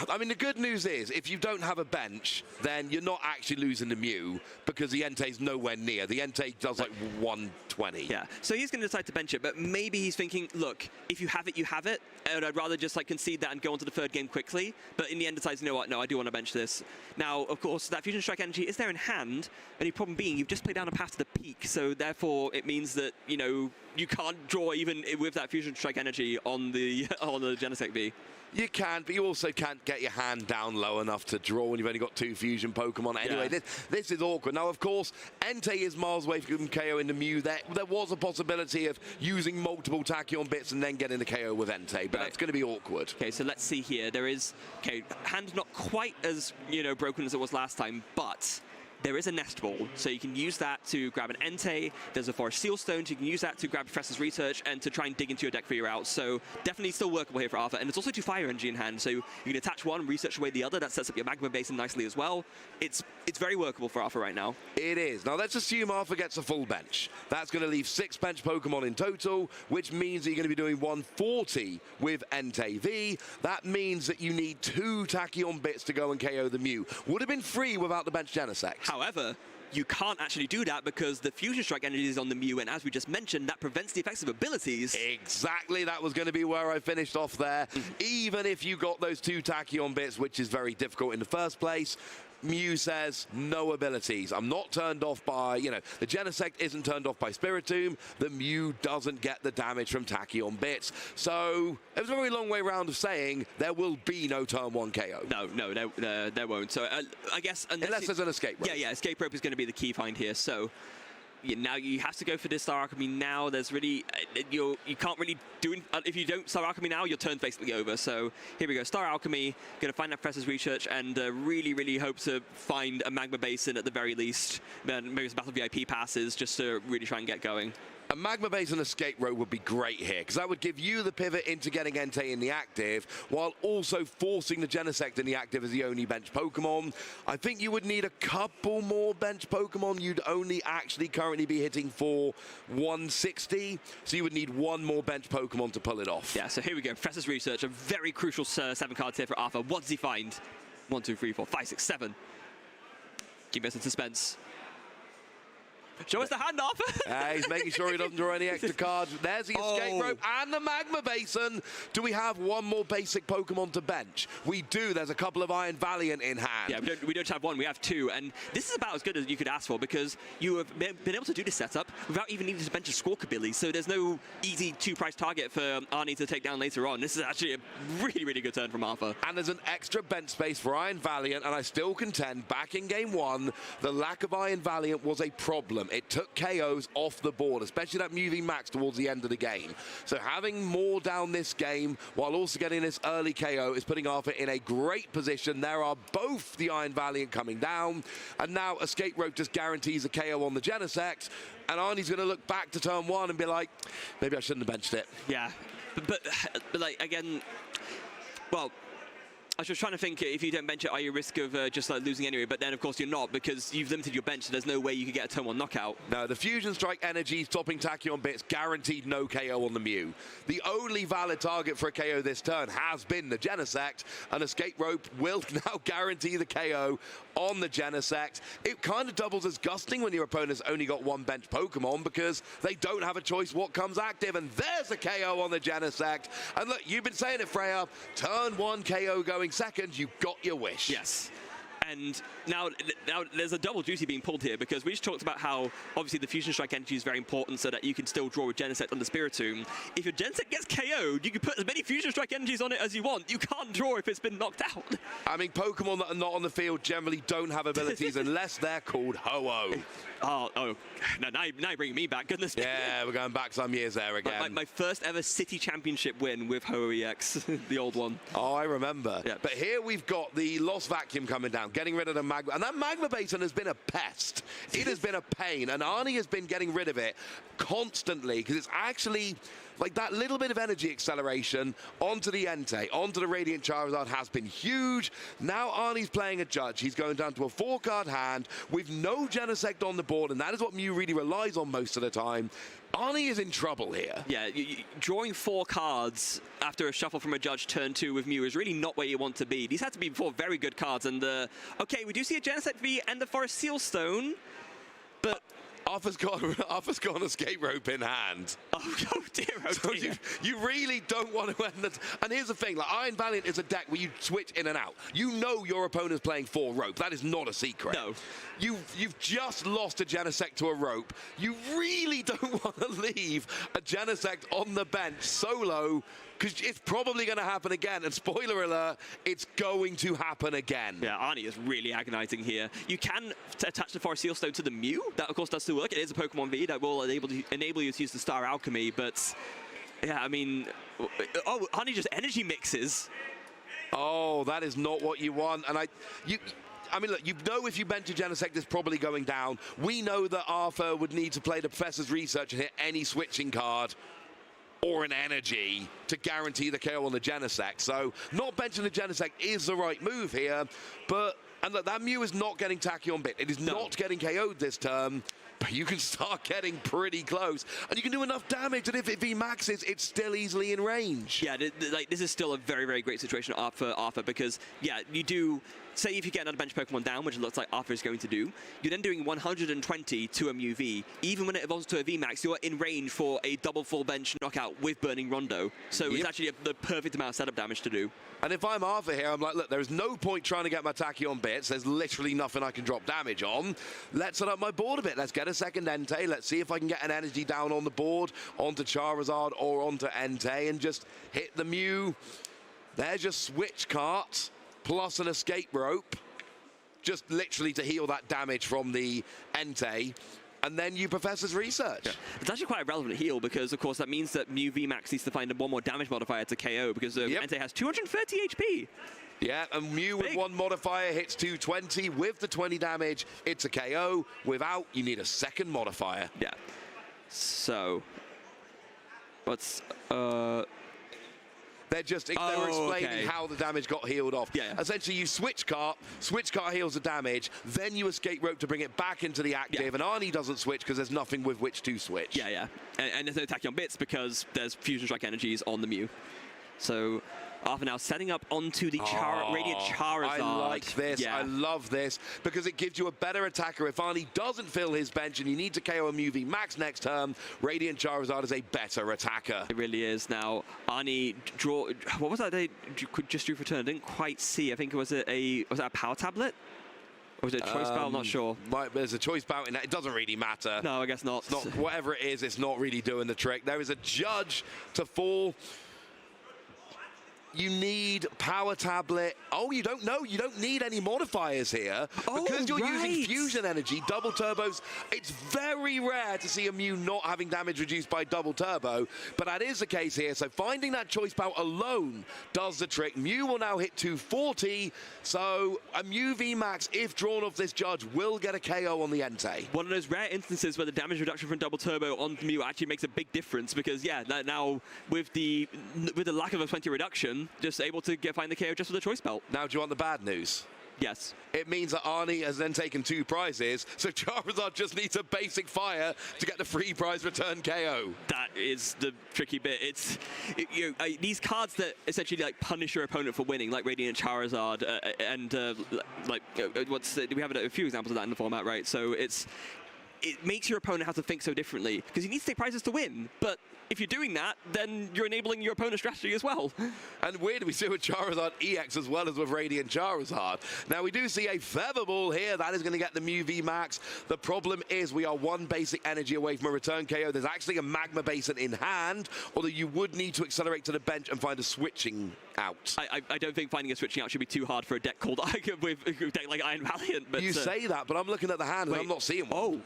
I mean, the good news is, if you don't have a bench, then you're not actually losing the Mew, because the Entei's nowhere near. The Entei does like 120. Yeah, so he's going to decide to bench it, but maybe he's thinking, look, if you have it, you have it, and I'd rather just like concede that and go on to the 3rd game quickly. But in the end decides, you know what, no, I do want to bench this. Now, of course, that Fusion Strike Energy is there in hand, and the problem being, you've just played down a path to the peak, so therefore it means that, you know, you can't draw even with that Fusion Strike Energy on the Genesect V. You can, but you also can't get your hand down low enough to draw when you've only got 2 fusion Pokemon. Anyway, this is awkward. Now, of course, Entei is miles away from KO in the Mew. There was a possibility of using multiple Tachyon bits and then getting the KO with Entei, but that's going to be awkward. Okay, so let's see here. There is, okay, hand not quite as, you know, broken as it was last time, but there is a Nest Ball, so you can use that to grab an Entei. There's a Forest Seal Stone, so you can use that to grab Professor's Research and to try and dig into your deck for your out. So definitely still workable here for Arthur. And there's also 2 Fire Energy in hand, so you can attach one, research away the other. That sets up your Magma Basin nicely as well. It's very workable for Arthur right now. It is. Now let's assume Arthur gets a full bench. That's going to leave 6 bench Pokemon in total, which means that you're going to be doing 140 with Entei V. That means that you need 2 Tachyon bits to go and KO the Mew. Would have been 3 without the bench Genesect. However, you can't actually do that because the Fusion Strike Energy is on the Mew, and as we just mentioned, that prevents the effects of abilities. Exactly, that was going to be where I finished off there. Even if you got those 2 Tachyon bits, which is very difficult in the first place, Mew says no abilities. I'm not turned off by, you know, the Genesect isn't turned off by Spiritomb. The Mew doesn't get the damage from Tachyon bits. So it was a very long way round of saying there will be no turn 1 KO. No, there won't. So I guess unless there's an escape rope. Yeah, escape rope is going to be the key find here. So now you have to go for this Star Alchemy now. There's really, you can't really do, if you don't Star Alchemy now, your turn's basically over. So here we go, Star Alchemy, going to find that Professor's Research and really hope to find a Magma Basin at the very least. Maybe some Battle VIP passes just to really try and get going. A Magma Base and Escape Rope would be great here, because that would give you the pivot into getting Entei in the active, while also forcing the Genesect in the active as the only bench Pokemon. I think you would need a couple more bench Pokemon. You'd only actually currently be hitting for 160, so you would need one more bench Pokemon to pull it off. Yeah, so here we go. Professor's Research, a very crucial 7 cards here for Arthur. What does he find? 1, 2, 3, 4, 5, 6, 7. Keep us in suspense. Show us the hand, Arthur. He's making sure he doesn't draw any extra cards. There's the Escape Rope and the Magma Basin. Do we have one more basic Pokemon to bench? We do. There's a couple of Iron Valiant in hand. Yeah, we don't have one. We have 2. And this is about as good as you could ask for, because you have been able to do this setup without even needing to bench a Squawkabilly. So there's no easy 2-price target for Aarni to take down later on. This is actually a really, really good turn from Arthur. And there's an extra bench space for Iron Valiant. And I still contend, back in Game 1, the lack of Iron Valiant was a problem. It took KOs off the board, especially that Mew V Max towards the end of the game. So having more down this game, while also getting this early KO, is putting Arthur in a great position. There are both the Iron Valiant coming down, and now Escape Rope just guarantees a KO on the Genesect, and Arnie's going to look back to turn 1 and be like, maybe I shouldn't have benched it. Yeah, but like, again, well, I was just trying to think, if you don't bench it, are you at risk of just like losing anyway? But then, of course, you're not, because you've limited your bench, so there's no way you could get a turn 1 knockout. No, the Fusion Strike energy, stopping Tachyon Bits, guaranteed no KO on the Mew. The only valid target for a KO this turn has been the Genesect, and Escape Rope will now guarantee the KO on the Genesect. It kind of doubles as gusting when your opponent's only got one bench Pokemon, because they don't have a choice what comes active, and there's a KO on the Genesect. And look, you've been saying it, Freya, turn 1 KO going second, you got your wish. Yes. And now there's a double duty being pulled here, because we just talked about how obviously the Fusion Strike energy is very important so that you can still draw a Genesect on the Spiritomb. If your Genesect gets KO'd, you can put as many Fusion Strike energies on it as you want. You can't draw if it's been knocked out. I mean, Pokemon that are not on the field generally don't have abilities unless they're called Ho-Oh. Oh, no, now you're bringing me back, goodness me. Yeah, we're going back some years there again. My first ever City Championship win with Ho-Oh EX, the old one. Oh, I remember. Yeah. But here we've got the Lost Vacuum coming down, getting rid of the Magma. And that Magma Basin has been a pest. It has been a pain. And Aarni has been getting rid of it constantly, because it's actually like that little bit of energy acceleration onto the Entei, onto the Radiant Charizard has been huge. Now Arnie's playing a judge. He's going down to a 4-card hand with no Genesect on the board, and that is what Mew really relies on most of the time. Aarni is in trouble here. Yeah, drawing 4 cards after a shuffle from a judge turn 2 with Mew is really not where you want to be. These had to be 4 very good cards, and okay, we do see a Genesect V and the Forest Sealstone, but Arthur's got an Escape Rope in hand. Oh dear, oh dear. So you really don't want to end that. And here's the thing, like Iron Valiant is a deck where you switch in and out. You know your opponent's playing 4 rope. That is not a secret. No. You've just lost a Genesect to a rope. You really don't want to leave a Genesect on the bench solo, because it's probably going to happen again. And spoiler alert, it's going to happen again. Yeah, Aarni is really agonizing here. You can attach the Forest Sealstone to the Mew. That, of course, does still work. It is a Pokemon V that will enable you to use the Star Alchemy. But, yeah, I mean... Oh, Aarni just energy mixes. Oh, that is not what you want. And I mean, look, you know if you bench a Genesect, it's probably going down. We know that Arthur would need to play the Professor's Research and hit any switching card or an energy to guarantee the KO on the Genesect. So not benching the Genesect is the right move here. And look, that Mew is not getting Tachyon Bit. It is not getting KO'd this turn. But you can start getting pretty close. And you can do enough damage that if it V-maxes, it's still easily in range. Yeah, like this is still a very, very great situation for Arthur, because, yeah, you do... Say if you get another bench Pokemon down, which it looks like Arthur is going to do, you're then doing 120 to a Mew V. Even when it evolves to a VMAX, you're in range for a double full bench knockout with Burning Rondo. So it's actually the perfect amount of setup damage to do. And if I'm Arthur here, I'm like, look, there's no point trying to get my Tachyon Bits. There's literally nothing I can drop damage on. Let's set up my board a bit. Let's get a second Entei. Let's see if I can get an energy down on the board, onto Charizard or onto Entei, and just hit the Mew. There's your switch cart, plus an Escape Rope, just literally to heal that damage from the Entei, and then you Professor's Research. Yeah. It's actually quite a relevant heal, because, of course, that means that Mew VMAX needs to find one more damage modifier to KO, because Entei has 230 HP. Yeah, and Mew with one modifier hits 220. With the 20 damage, it's a KO. Without, you need a second modifier. Yeah. So, what's They were explaining how the damage got healed off. Yeah. Essentially, you switch cart heals the damage, then you escape rope to bring it back into the active, and Aarni doesn't switch because there's nothing with which to switch. Yeah. And there's no attacking on bits because there's Fusion Strike energies on the Mew. So Arthur now setting up onto the Radiant Charizard. I like this. Yeah. I love this because it gives you a better attacker. If Aarni doesn't fill his bench and you need to KO a Mew V Max next turn, Radiant Charizard is a better attacker. It really is. Now, Aarni draw. What was that they just drew for turn? I didn't quite see. I think it was a power tablet? Or was it a choice battle? I'm not sure. There's a choice battle in that. It doesn't really matter. No, I guess not. It's not. Whatever it is, it's not really doing the trick. There is a judge to fall. You need power tablet. Oh, you don't know. You don't need any modifiers here. Because you're using fusion energy, double turbos. It's very rare to see a Mew not having damage reduced by double turbo, but that is the case here. So finding that choice bout alone does the trick. Mew will now hit 240. So a Mew V Max, if drawn off this judge, will get a KO on the Entei. One of those rare instances where the damage reduction from double turbo on Mew actually makes a big difference because, yeah, now with the lack of a 20 reduction, just able to find the KO just with a choice belt. Now, do you want the bad news? Yes. It means that Aarni has then taken 2 prizes, so Charizard just needs a basic fire to get the free prize return KO. That is the tricky bit. These cards that essentially like punish your opponent for winning, like Radiant Charizard, we have a few examples of that in the format, right? So it makes your opponent have to think so differently because you need to take prizes to win, but if you're doing that, then you're enabling your opponent's strategy as well. And weird, we see with Charizard EX as well as with Radiant Charizard. Now, we do see a Feather Ball here. That is going to get the Mew V Max. The problem is we are 1 basic energy away from a return KO. There's actually a Magma Basin in hand, although you would need to accelerate to the bench and find a switching out. I don't think finding a switching out should be too hard for a deck called with a deck like Iron Valiant. But you say that, but I'm looking at the hand and I'm not seeing one.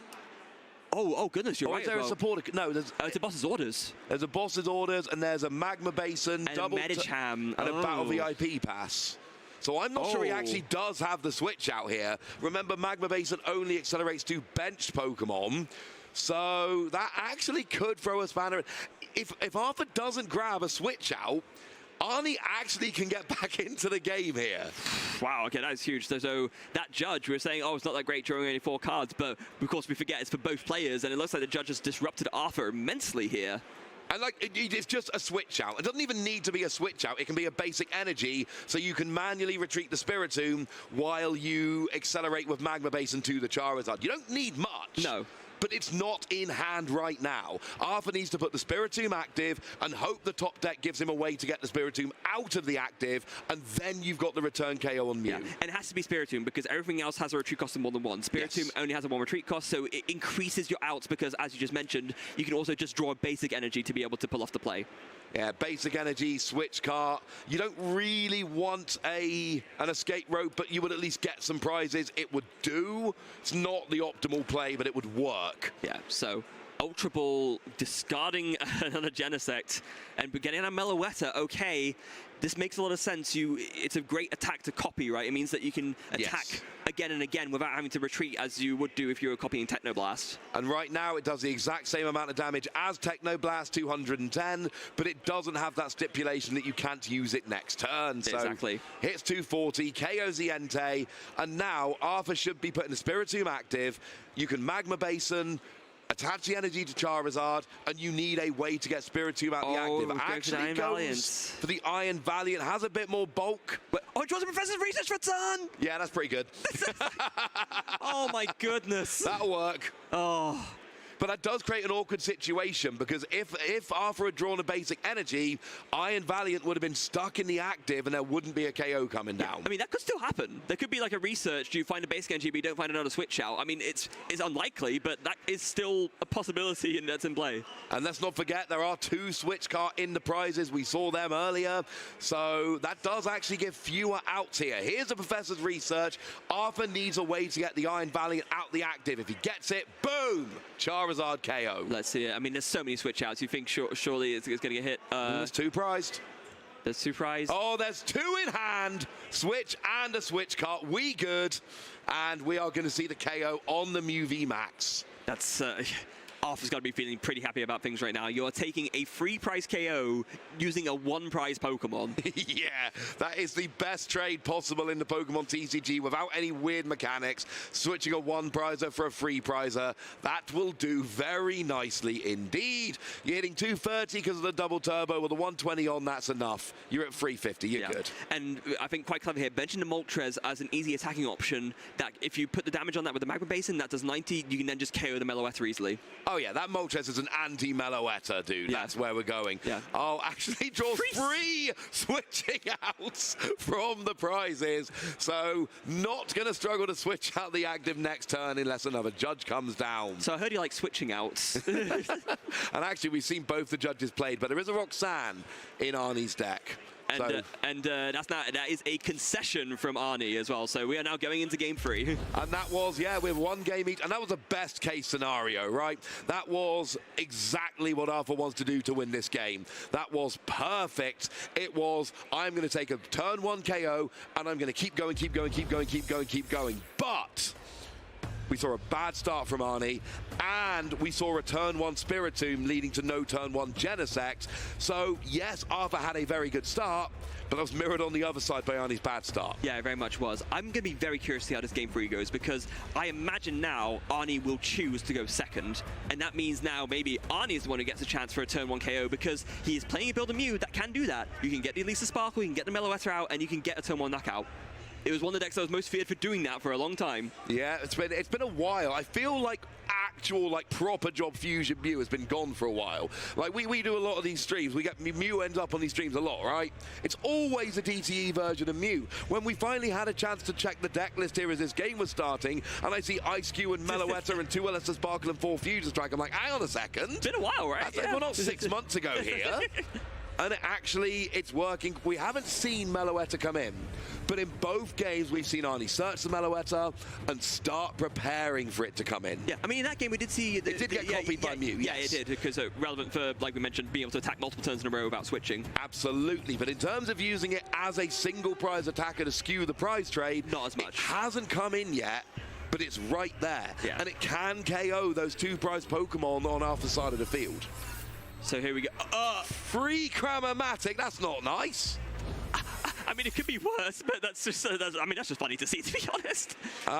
Oh goodness, you're right. Is there a supporter? No, there's it's a boss's orders. There's a boss's orders, and there's a Magma Basin, and double Medicham, and a Battle VIP pass. So I'm not sure he actually does have the switch out here. Remember, Magma Basin only accelerates to benched Pokemon, so that actually could throw a spanner. If Arthur doesn't grab a switch out, Aarni actually can get back into the game here. Wow, okay, that is huge. So that judge, we were saying, it's not that great drawing only 4 cards, but of course we forget it's for both players, and it looks like the judge has disrupted Arthur immensely here. And it's just a switch out. It doesn't even need to be a switch out. It can be a basic energy, so you can manually retreat the Spiritomb while you accelerate with Magma Basin to the Charizard. You don't need much. No. But it's not in hand right now. Arthur needs to put the Spiritomb active and hope the top deck gives him a way to get the Spiritomb out of the active, and then you've got the return KO on Mew. Yeah. And it has to be Spiritomb because everything else has a retreat cost of more than 1. Spiritomb only has a 1 retreat cost, so it increases your outs because, as you just mentioned, you can also just draw a basic energy to be able to pull off the play. Yeah, basic energy, switch cart. You don't really want an escape rope, but you would at least get some prizes. It would do. It's not the optimal play, but it would work. Yeah, so Ultra Ball discarding another Genesect and getting a Meloetta. Okay, this makes a lot of sense. It's a great attack to copy, right? It means that you can attack again and again without having to retreat as you would do if you were copying Technoblast. And right now it does the exact same amount of damage as Technoblast, 210, but it doesn't have that stipulation that you can't use it next turn. So exactly. Hits 240, KOs the Entei, and now Arthur should be putting the Spiritomb active. You can Magma Basin, attach the energy to Charizard, and you need a way to get Spiritomb out the active. Actually goes for the Iron Valiant, has a bit more bulk. It draws a Professor's Research for turn! Yeah, that's pretty good. Oh my goodness. That'll work. Oh. But that does create an awkward situation because if Arthur had drawn a basic energy, Iron Valiant would have been stuck in the active and there wouldn't be a KO coming down. I mean, that could still happen. There could be like a research, you find a basic energy, but you don't find another switch out. I mean, it's unlikely, but that is still a possibility and that's in play. And let's not forget, there are 2 switch cart in the prizes. We saw them earlier. So that does actually give fewer outs here. Here's the Professor's Research. Arthur needs a way to get the Iron Valiant out the active. If he gets it, boom! Charizard KO. Let's see it. I mean, there's so many switch outs. You think surely it's going to get hit. There's 2 prized. There's 2 prized. Oh, there's 2 in hand. Switch and a switch cart. We good. And we are going to see the KO on the Mew V Max. That's... Arthur's got to be feeling pretty happy about things right now. You're taking a free prize KO using a one prize Pokemon. Yeah, that is the best trade possible in the Pokemon TCG without any weird mechanics. Switching a one prizer for a free prizer, that will do very nicely indeed. You're hitting 230 because of the double turbo. With the 120 on, that's enough. You're at 350, you're good. And I think quite clever here, benching the Moltres as an easy attacking option that if you put the damage on that with the Magma Basin, that does 90, you can then just KO the Meloetta easily. Oh yeah, that Moltres is an anti-Meloetta, dude. Yeah. That's where we're going. Yeah. Oh, actually draws free switching out from the prizes. So not going to struggle to switch out the active next turn unless another judge comes down. So I heard you like switching out. And actually, we've seen both the judges played, but there is a Roxanne in Aarni's deck. And that is a concession from Aarni as well. So we are now going into game 3. And that was, yeah, with one game each. And that was a best case scenario, right? That was exactly what Arthur wants to do to win this game. That was perfect. It was, I'm going to take a turn 1 KO and I'm going to keep going, keep going, keep going, keep going, keep going. But we saw a bad start from Aarni, and we saw a turn 1 Spiritomb leading to no turn 1 Genesect. So, yes, Arthur had a very good start, but that was mirrored on the other side by Aarni's bad start. Yeah, it very much was. I'm going to be very curious to see how this game 3 goes, because I imagine now Aarni will choose to go second, and that means now maybe Aarni is the one who gets a chance for a turn 1 KO, because he is playing a build of Mew that can do that. You can get the Elisa Sparkle, you can get the Meloetta out, and you can get a turn 1 knockout. It was one of the decks I was most feared for doing that for a long time. Yeah, it's been a while. I feel like actual, like, proper job fusion Mew has been gone for a while. Like, we do a lot of these streams. We get Mew ends up on these streams a lot, right? It's always a DTE version of Mew. When we finally had a chance to check the deck list here as this game was starting, and I see Ice Cube and Meloetta and 2 Elisa Sparkle and 4 Fusion Strike, I'm like, hang on a second. It's been a while, right? We're not 6 months ago here. And actually, it's working. We haven't seen Meloetta come in, but in both games, we've seen Aarni search the Meloetta and start preparing for it to come in. Yeah, I mean, in that game, we did see... It did get copied by Mew, Yeah, yes. it did, because relevant for, like we mentioned, being able to attack multiple turns in a row without switching. Absolutely, but in terms of using it as a single prize attacker to skew the prize trade, not as much. It hasn't come in yet, but it's right there. Yeah. And it can KO those 2 prize Pokemon on Alpha side of the field. So here we go. Free Cramomatic, that's not nice. I mean, it could be worse, but that's just funny to see, to be honest.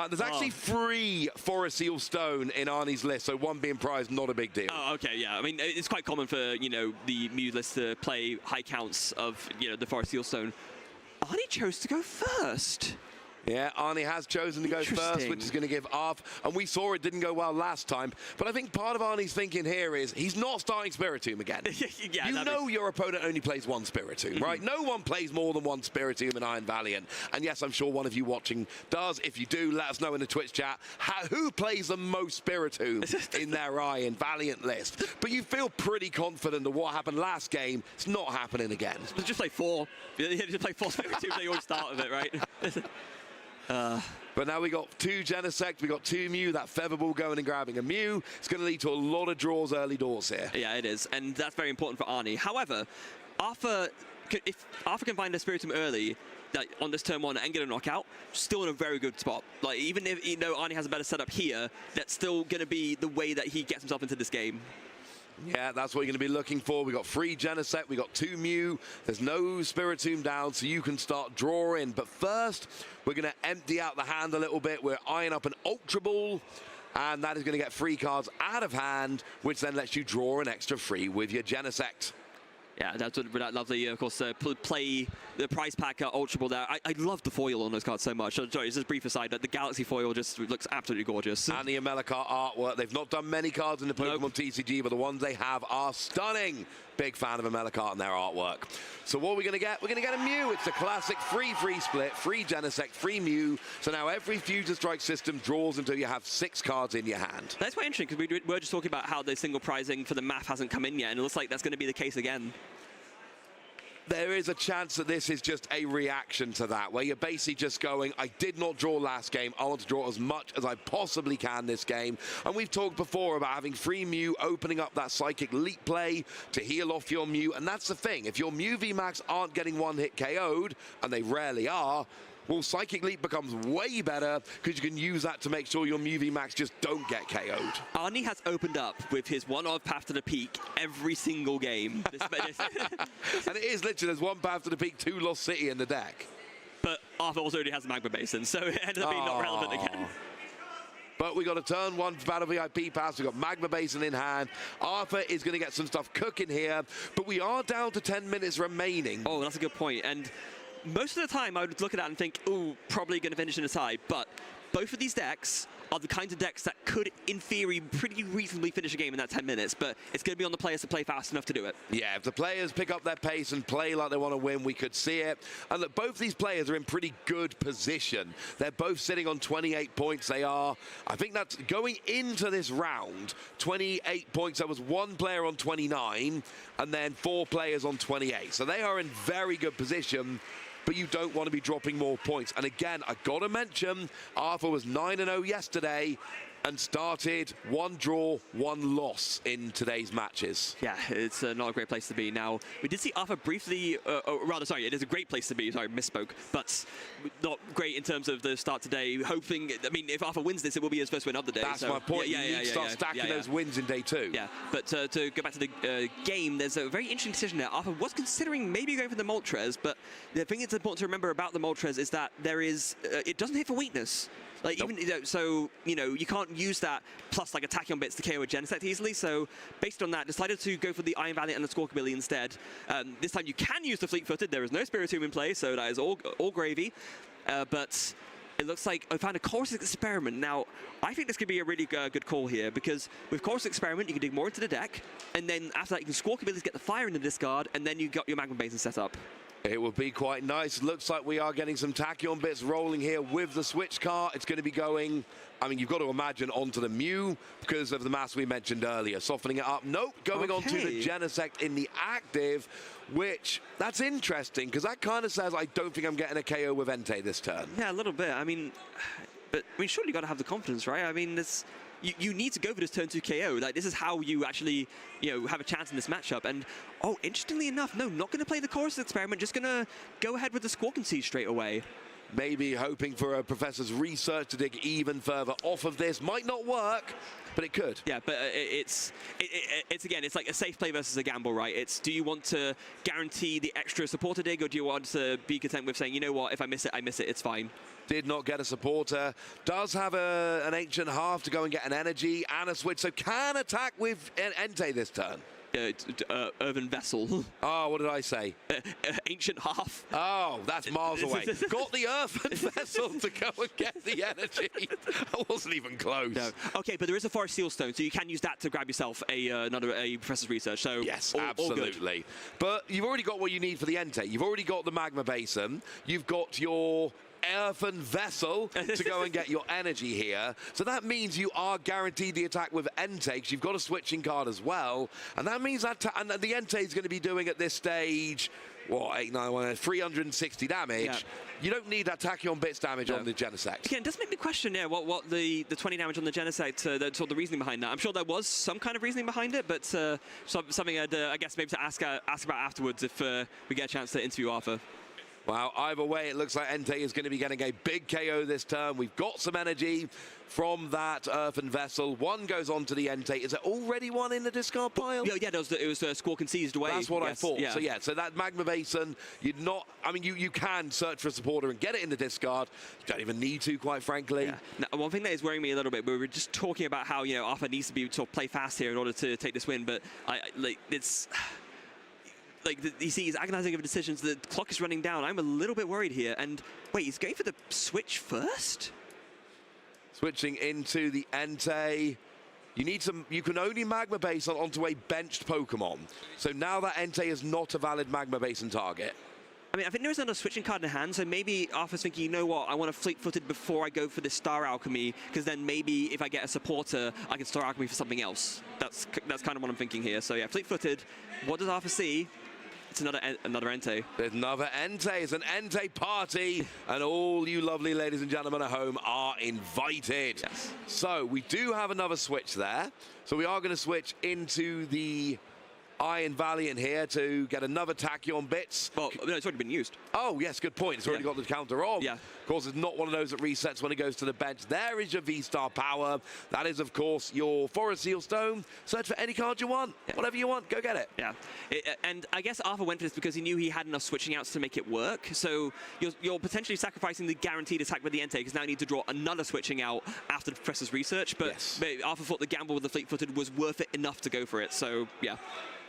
There's actually 3 Forest Seal Stone in Aarni's list, so 1 being prized, not a big deal. Oh, okay, yeah. I mean, it's quite common for, you know, the Mew list to play high counts of, you know, the Forest Seal Stone. Aarni chose to go first. Yeah, Aarni has chosen to go first, which is going to give Arth. And we saw it didn't go well last time. But I think part of Aarni's thinking here is he's not starting Spiritomb again. Yeah, you know your opponent only plays 1 Spiritomb, right? No one plays more than 1 Spiritomb in Iron Valiant. And yes, I'm sure one of you watching does. If you do, let us know in the Twitch chat who plays the most Spiritomb in their Iron Valiant list. But you feel pretty confident that what happened last game is not happening again. Just play 4. Just play 4 Spiritomb, they always start with it, right? But now we got 2 Genesect, we got 2 Mew, that Featherball going and grabbing a Mew. It's going to lead to a lot of draws early doors here. Yeah, it is, and that's very important for Aarni. However, if Arthur can find a Spiritomb early, like on this turn 1 and get a knockout, still in a very good spot. Like, even if, you know, Aarni has a better setup here, that's still going to be the way that he gets himself into this game. Yeah, that's what you're going to be looking for. We got 3 Genesect, we got 2 Mew. There's no Spiritomb down, so you can start drawing. But first, we're going to empty out the hand a little bit. We're eyeing up an Ultra Ball, and that is going to get 3 cards out of hand, which then lets you draw an extra 3 with your Genesect. Yeah, that's lovely, of course, play the prize pack Ultra Ball there. I love the foil on those cards so much. Sorry, just a brief aside, that the Galaxy foil just looks absolutely gorgeous. And the Amelakar artwork. They've not done many cards in the Pokemon TCG, but the ones they have are stunning. Big fan of Amelakar and their artwork. So what are we going to get? We're going to get a Mew. It's the classic free split, 3 Genesect, 3 Mew. So now every Fusion Strike system draws until you have 6 cards in your hand. That's quite interesting, because we were just talking about how the single prizing for the math hasn't come in yet, and it looks like that's going to be the case again. There is a chance that this is just a reaction to that, where you're basically just going, I did not draw last game, I want to draw as much as I possibly can this game. And we've talked before about having 3 Mew, opening up that Psychic Leap play to heal off your Mew, and that's the thing. If your Mew VMAX aren't getting 1-hit KO'd, and they rarely are, well, Psychic Leap becomes way better because you can use that to make sure your Mew VMAX just don't get KO'd. Aarni has opened up with his one-off path to the peak every single game. And it is literally, there's one path to the peak, 2 Lost City in the deck. But Arthur also already has a Magma Basin, so it ended up being not relevant again. But we got a turn 1 Battle VIP pass. We've got Magma Basin in hand. Arthur is going to get some stuff cooking here. But we are down to 10 minutes remaining. Oh, that's a good point. And most of the time, I would look at that and think, oh, probably going to finish in a tie. But both of these decks are the kinds of decks that could, in theory, pretty reasonably finish a game in that 10 minutes. But it's going to be on the players to play fast enough to do it. Yeah, if the players pick up their pace and play like they want to win, we could see it. And look, both these players are in pretty good position. They're both sitting on 28 points. They are, I think that's going into this round, 28 points. There was 1 player on 29 and then 4 players on 28. So they are in very good position. But you don't want to be dropping more points. And again, I got to mention, Arthur was 9-0 yesterday and started 1 draw, 1 loss in today's matches. Yeah, it's not a great place to be. Now, we did see Arthur briefly, sorry, it is a great place to be, sorry, misspoke, but not great in terms of the start today. Hoping, I mean, if Arthur wins this, it will be his first win of the day. That's my point. You need to start stacking those wins in day 2. Yeah, but to go back to the game, there's a very interesting decision there. Arthur was considering maybe going for the Moltres, but the thing that's important to remember about the Moltres is that there is, it doesn't hit for weakness. Like, nope. Even, so, you can't use that plus, like, attacking on bits to KO a Genesect easily. So, based on that, decided to go for the Iron Valiant and the Squawkabilly instead. This time you can use the Fleet-Footed. There is no Spiritomb in play, so that is all gravy. But it looks like I found a Chorus Experiment. Now, I think this could be a really good call here, because with Chorus Experiment, you can dig more into the deck, and then after that, you can Squawkabilly get the Fire in the discard, and then you got your Magma Basin set up. It will be quite nice. Looks like we are getting some Tachyon bits rolling here with the switch car. It's going to be going, I mean, you've got to imagine, onto the Mew because of the mass we mentioned earlier. Softening it up. Nope, going onto the Genesect in the active, which, that's interesting because that kind of says I don't think I'm getting a KO with Entei this turn. Yeah, a little bit. I mean, surely you got to have the confidence, right? I mean, this... You need to go for this turn 2 KO. Like, this is how you actually, have a chance in this matchup. And, oh, interestingly enough, no, not going to play the Chorus Experiment, just going to go ahead with the Squawk and See straight away. Maybe hoping for a Professor's research to dig even further off of this. Might not work, but it could. Yeah, but it's again, it's like a safe play versus a gamble, right? It's, do you want to guarantee the extra supporter dig, or do you want to be content with saying, you know what, if I miss it, I miss it, it's fine. Did not get a supporter. Does have an Ancient Half to go and get an energy and a switch, so can attack with Entei this turn. Earthen Vessel. Oh, what did I say? Ancient Half. Oh, that's miles away. Got the Earthen Vessel to go and get the energy. I wasn't even close. No. Okay, but there is a Forest Seal Stone, so you can use that to grab yourself another Professor's Research. So yes, absolutely. All but you've already got what you need for the Entei. You've already got the Magma Basin. You've got your Earthen Vessel to go and get your energy here. So that means you are guaranteed the attack with Entei, because you've got a switching card as well. And that means that and the Entei is going to be doing at this stage, what, 360 damage. Yeah. You don't need that Tachyon bits damage on the Genesect. Again, it does make me question, what the 20 damage on the Genesect, the sort of reasoning behind that. I'm sure there was some kind of reasoning behind it, but something I'd, I guess, maybe to ask about afterwards if we get a chance to interview Arthur. Well, either way, it looks like Entei is going to be getting a big KO this turn. We've got some energy from that Earthen Vessel. 1 goes on to the Entei. Is there already 1 in the discard pile? Yeah, it was Squawk and Seized away. That's what I thought. Yeah. So that Magma Basin, you can search for a supporter and get it in the discard. You don't even need to, quite frankly. Yeah. Now, one thing that is worrying me a little bit, we were just talking about how, Arthur needs to be to play fast here in order to take this win, but it's... you see, he's agonizing over decisions. The clock is running down. I'm a little bit worried here. And wait, he's going for the switch first? Switching into the Entei. You can only Magma Basin onto a benched Pokemon. So now that Entei is not a valid Magma Basin target. I mean, I think there is another switching card in hand, so maybe Arthur's thinking, you know what, I want to Fleet-Footed before I go for this Star Alchemy, because then maybe if I get a supporter, I can Star Alchemy for something else. That's kind of what I'm thinking here. So yeah, Fleet-Footed. What does Arthur see? It's another Entei. There's another Entei. It's an Entei party, and all you lovely ladies and gentlemen at home are invited. Yes. So we do have another switch there. So we are going to switch into the Iron Valiant here to get another Tachyon Bits. Well, no, it's already been used. Oh, yes, good point. It's already got the counter on. Yeah. Of course, it's not one of those that resets when it goes to the bench. There is your V-Star power. That is, of course, your Forest Seal Stone. Search for any card you want. Whatever you want, go get it. Yeah. And I guess Arthur went for this because he knew he had enough switching outs to make it work. So you're potentially sacrificing the guaranteed attack with the Entei because now you need to draw another switching out after the Professor's research. But Arthur thought the gamble with the Fleet-Footed was worth it enough to go for it. So, yeah.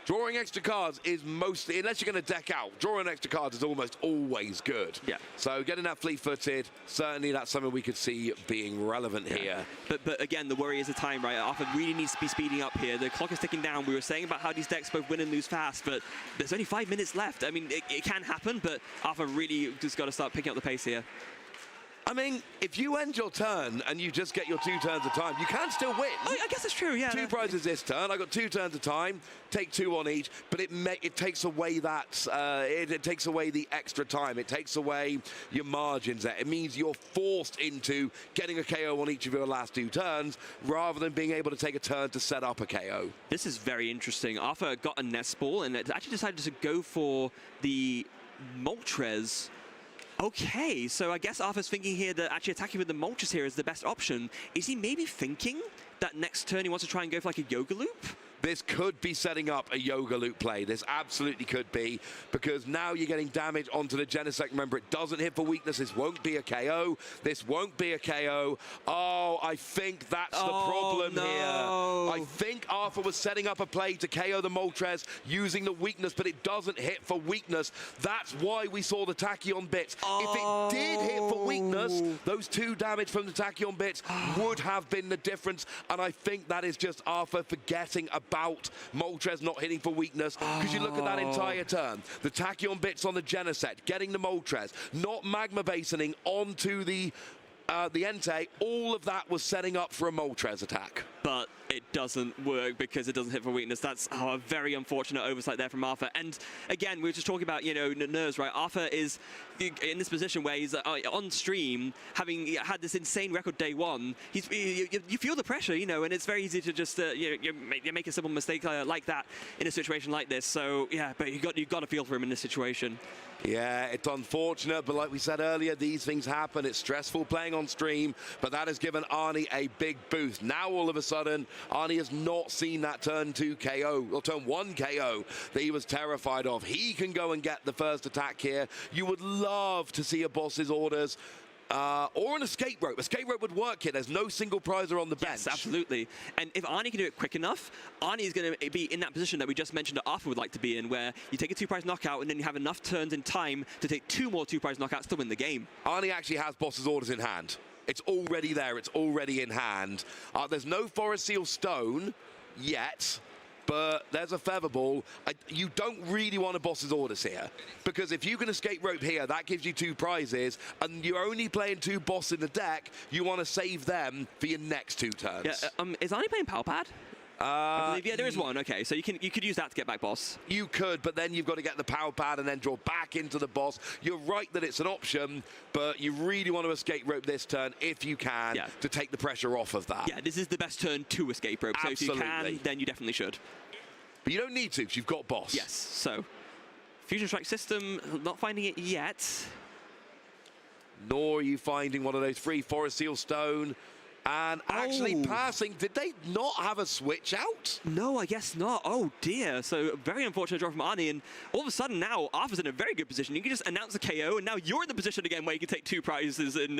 Drawing extra cards is mostly, unless you're going to deck out, drawing extra cards is almost always good. Yeah. So getting that fleet-footed, certainly that's something we could see being relevant here. But again, the worry is the time, right? Arthur really needs to be speeding up here. The clock is ticking down. We were saying about how these decks both win and lose fast, but there's only 5 minutes left. I mean, it can happen, but Arthur really just got to start picking up the pace here. I mean, if you end your turn and you just get your 2 turns of time, you can still win. Oh, I guess that's true, yeah. 2 prizes this turn. I got 2 turns of time, take 2 on each, but it takes away that, it takes away the extra time. It takes away your margins there. It means you're forced into getting a KO on each of your last 2 turns rather than being able to take a turn to set up a KO. This is very interesting. Arthur got a Nest Ball and it actually decided to go for the Moltres. Okay, so I guess Arthur's thinking here that actually attacking with the Moltres here is the best option. Is he maybe thinking that next turn he wants to try and go for like a Yoga Loop? This could be setting up a Yoga Loop play. This absolutely could be, because now you're getting damage onto the Genesect. Remember, it doesn't hit for weakness. This won't be a KO. This won't be a KO. Oh, I think that's the problem here. I think Arthur was setting up a play to KO the Moltres using the weakness, but it doesn't hit for weakness. That's why we saw the Tachyon Bits. If it did hit for weakness, those 2 damage from the Tachyon Bits would have been the difference, and I think that is just Arthur forgetting about Moltres not hitting for weakness, because you look at that entire turn. The Tachyon Bits on the Genesect, getting the Moltres, not Magma Basoning onto the Entei, all of that was setting up for a Moltres attack. But it doesn't work because it doesn't hit for weakness. That's a very unfortunate oversight there from Arthur. And again, we were just talking about, you know, nerves, right? Arthur is in this position where he's on stream, having had this insane record day 1. You feel the pressure, you know, and it's very easy to just you make a simple mistake like that in a situation like this. So yeah, but you got to feel for him in this situation. Yeah, it's unfortunate, but like we said earlier, these things happen. It's stressful playing on stream, but that has given Aarni a big boost. Now, all of a sudden, Aarni has not seen that turn 2 KO, or turn 1 KO that he was terrified of. He can go and get the first attack here. You would love to see a boss's orders. Or an escape rope. Escape rope would work here. There's no single prizer on the bench. Yes, absolutely. And if Aarni can do it quick enough, Aarni is going to be in that position that we just mentioned that Arthur would like to be in, where you take a 2-prize knockout and then you have enough turns in time to take 2 more 2-prize knockouts to win the game. Aarni actually has boss's orders in hand. It's already there. It's already in hand. There's no Forest Seal Stone yet, but there's a Feather Ball. You don't really want a boss's orders here, because if you can escape rope here, that gives you 2 prizes, and you're only playing 2 boss in the deck. You want to save them for your next 2 turns. Yeah, is Aarni playing Power Pad? I believe, yeah, there is one. Okay, so you could use that to get back boss. You could, but then you've got to get the power pad and then draw back into the boss. You're right that it's an option, but you really want to escape rope this turn if you can to take the pressure off of that. Yeah, this is the best turn to escape rope. Absolutely. So if you can, then you definitely should. But you don't need to, because you've got boss. Yes. So Fusion Strike System, not finding it yet. Nor are you finding one of those free Forest Seal Stone. And actually passing, did they not have a switch out? No, I guess not. Oh dear. So very unfortunate draw from Aarni, and all of a sudden now Arthur's in a very good position. You can just announce a KO, and now you're in the position again where you can take 2 prizes in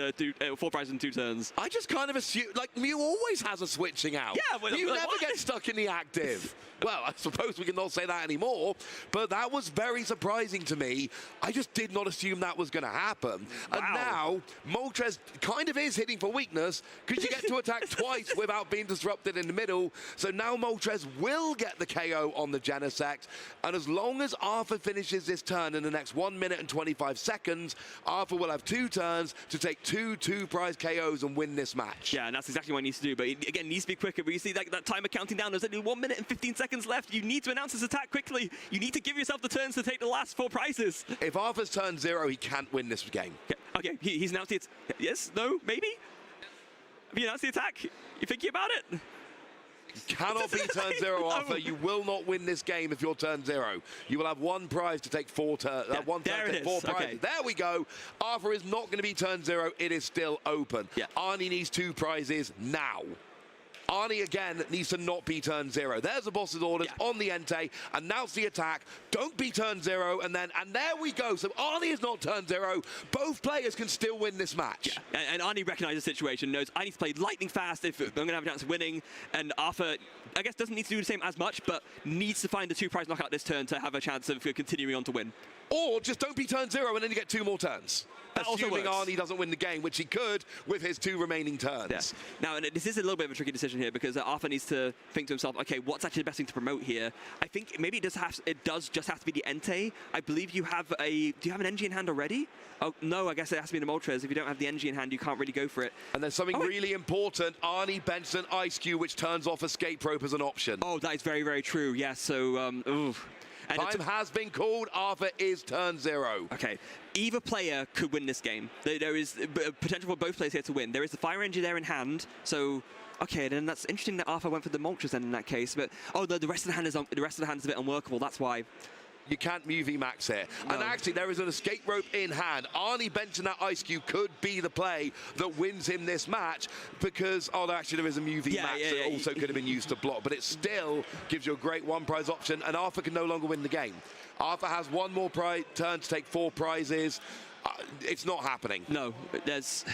4 prizes in 2 turns. I just kind of assume, like, Mew always has a switching out. Yeah, well, you never get stuck in the active. Well, I suppose we can not say that anymore, but that was very surprising to me. I just did not assume that was going to happen. Wow. And now Moltres kind of is hitting for weakness, because you get to attack twice without being disrupted in the middle. So now Moltres will get the KO on the Genesect. And as long as Arthur finishes this turn in the next 1 minute and 25 seconds, Arthur will have 2 turns to take 2 2-prize KOs and win this match. Yeah, and that's exactly what he needs to do. But again, it needs to be quicker. But you see that timer counting down. There's only 1 minute and 15 seconds left. You need to announce this attack quickly. You need to give yourself the turns to take the last 4 prizes. If Arthur's turn 0, he can't win this game. Okay, he's announced it. Yes? No? Maybe? Have you announced the attack? You thinking about it? Cannot be turn 0, Arthur. You will not win this game if you're turn 0. You will have one prize to take four prizes. Okay. There we go. Arthur is not going to be turn 0. It is still open. Yeah. Aarni needs 2 prizes now. Aarni again needs to not be turn 0. There's the boss's orders on the Entei. Announce the attack. Don't be turn 0. And there we go. So Aarni is not turn 0. Both players can still win this match. Yeah. And Aarni recognizes the situation, knows I need to play lightning fast if I'm going to have a chance of winning. And Arthur, I guess, doesn't need to do the same as much, but needs to find the 2 prize knockout this turn to have a chance of continuing on to win. Or just don't be turn 0 and then you get 2 more turns. That assuming Aarni doesn't win the game, which he could with his 2 remaining turns. Yeah. Now, and this is a little bit of a tricky decision here because Arthur needs to think to himself, okay, what's actually the best thing to promote here? I think maybe it does just have to be the Entei. I believe you have do you have an NG in hand already? Oh, no, I guess it has to be the Moltres. If you don't have the NG in hand, you can't really go for it. And there's something really important. Aarni benched an Ice Cube, which turns off Escape Rope as an option. Oh, that is very, very true. Yeah, so, oof. And time has been called. Arthur is turn 0. Okay. Either player could win this game. There is potential for both players here to win. There is the Fire Engine there in hand, so okay. Then that's interesting that Arthur went for the Moltres then in that case. But oh, the rest of the hand is a bit unworkable. That's why. You can't UV max here. No. And actually, there is an Escape Rope in hand. Aarni benching that Ice Cube could be the play that wins him this match because, actually, there is a UV max that also could have been used to block. But it still gives you a great 1 prize option, and Arthur can no longer win the game. Arthur has 1 more turn to take 4 prizes. It's not happening. No, there's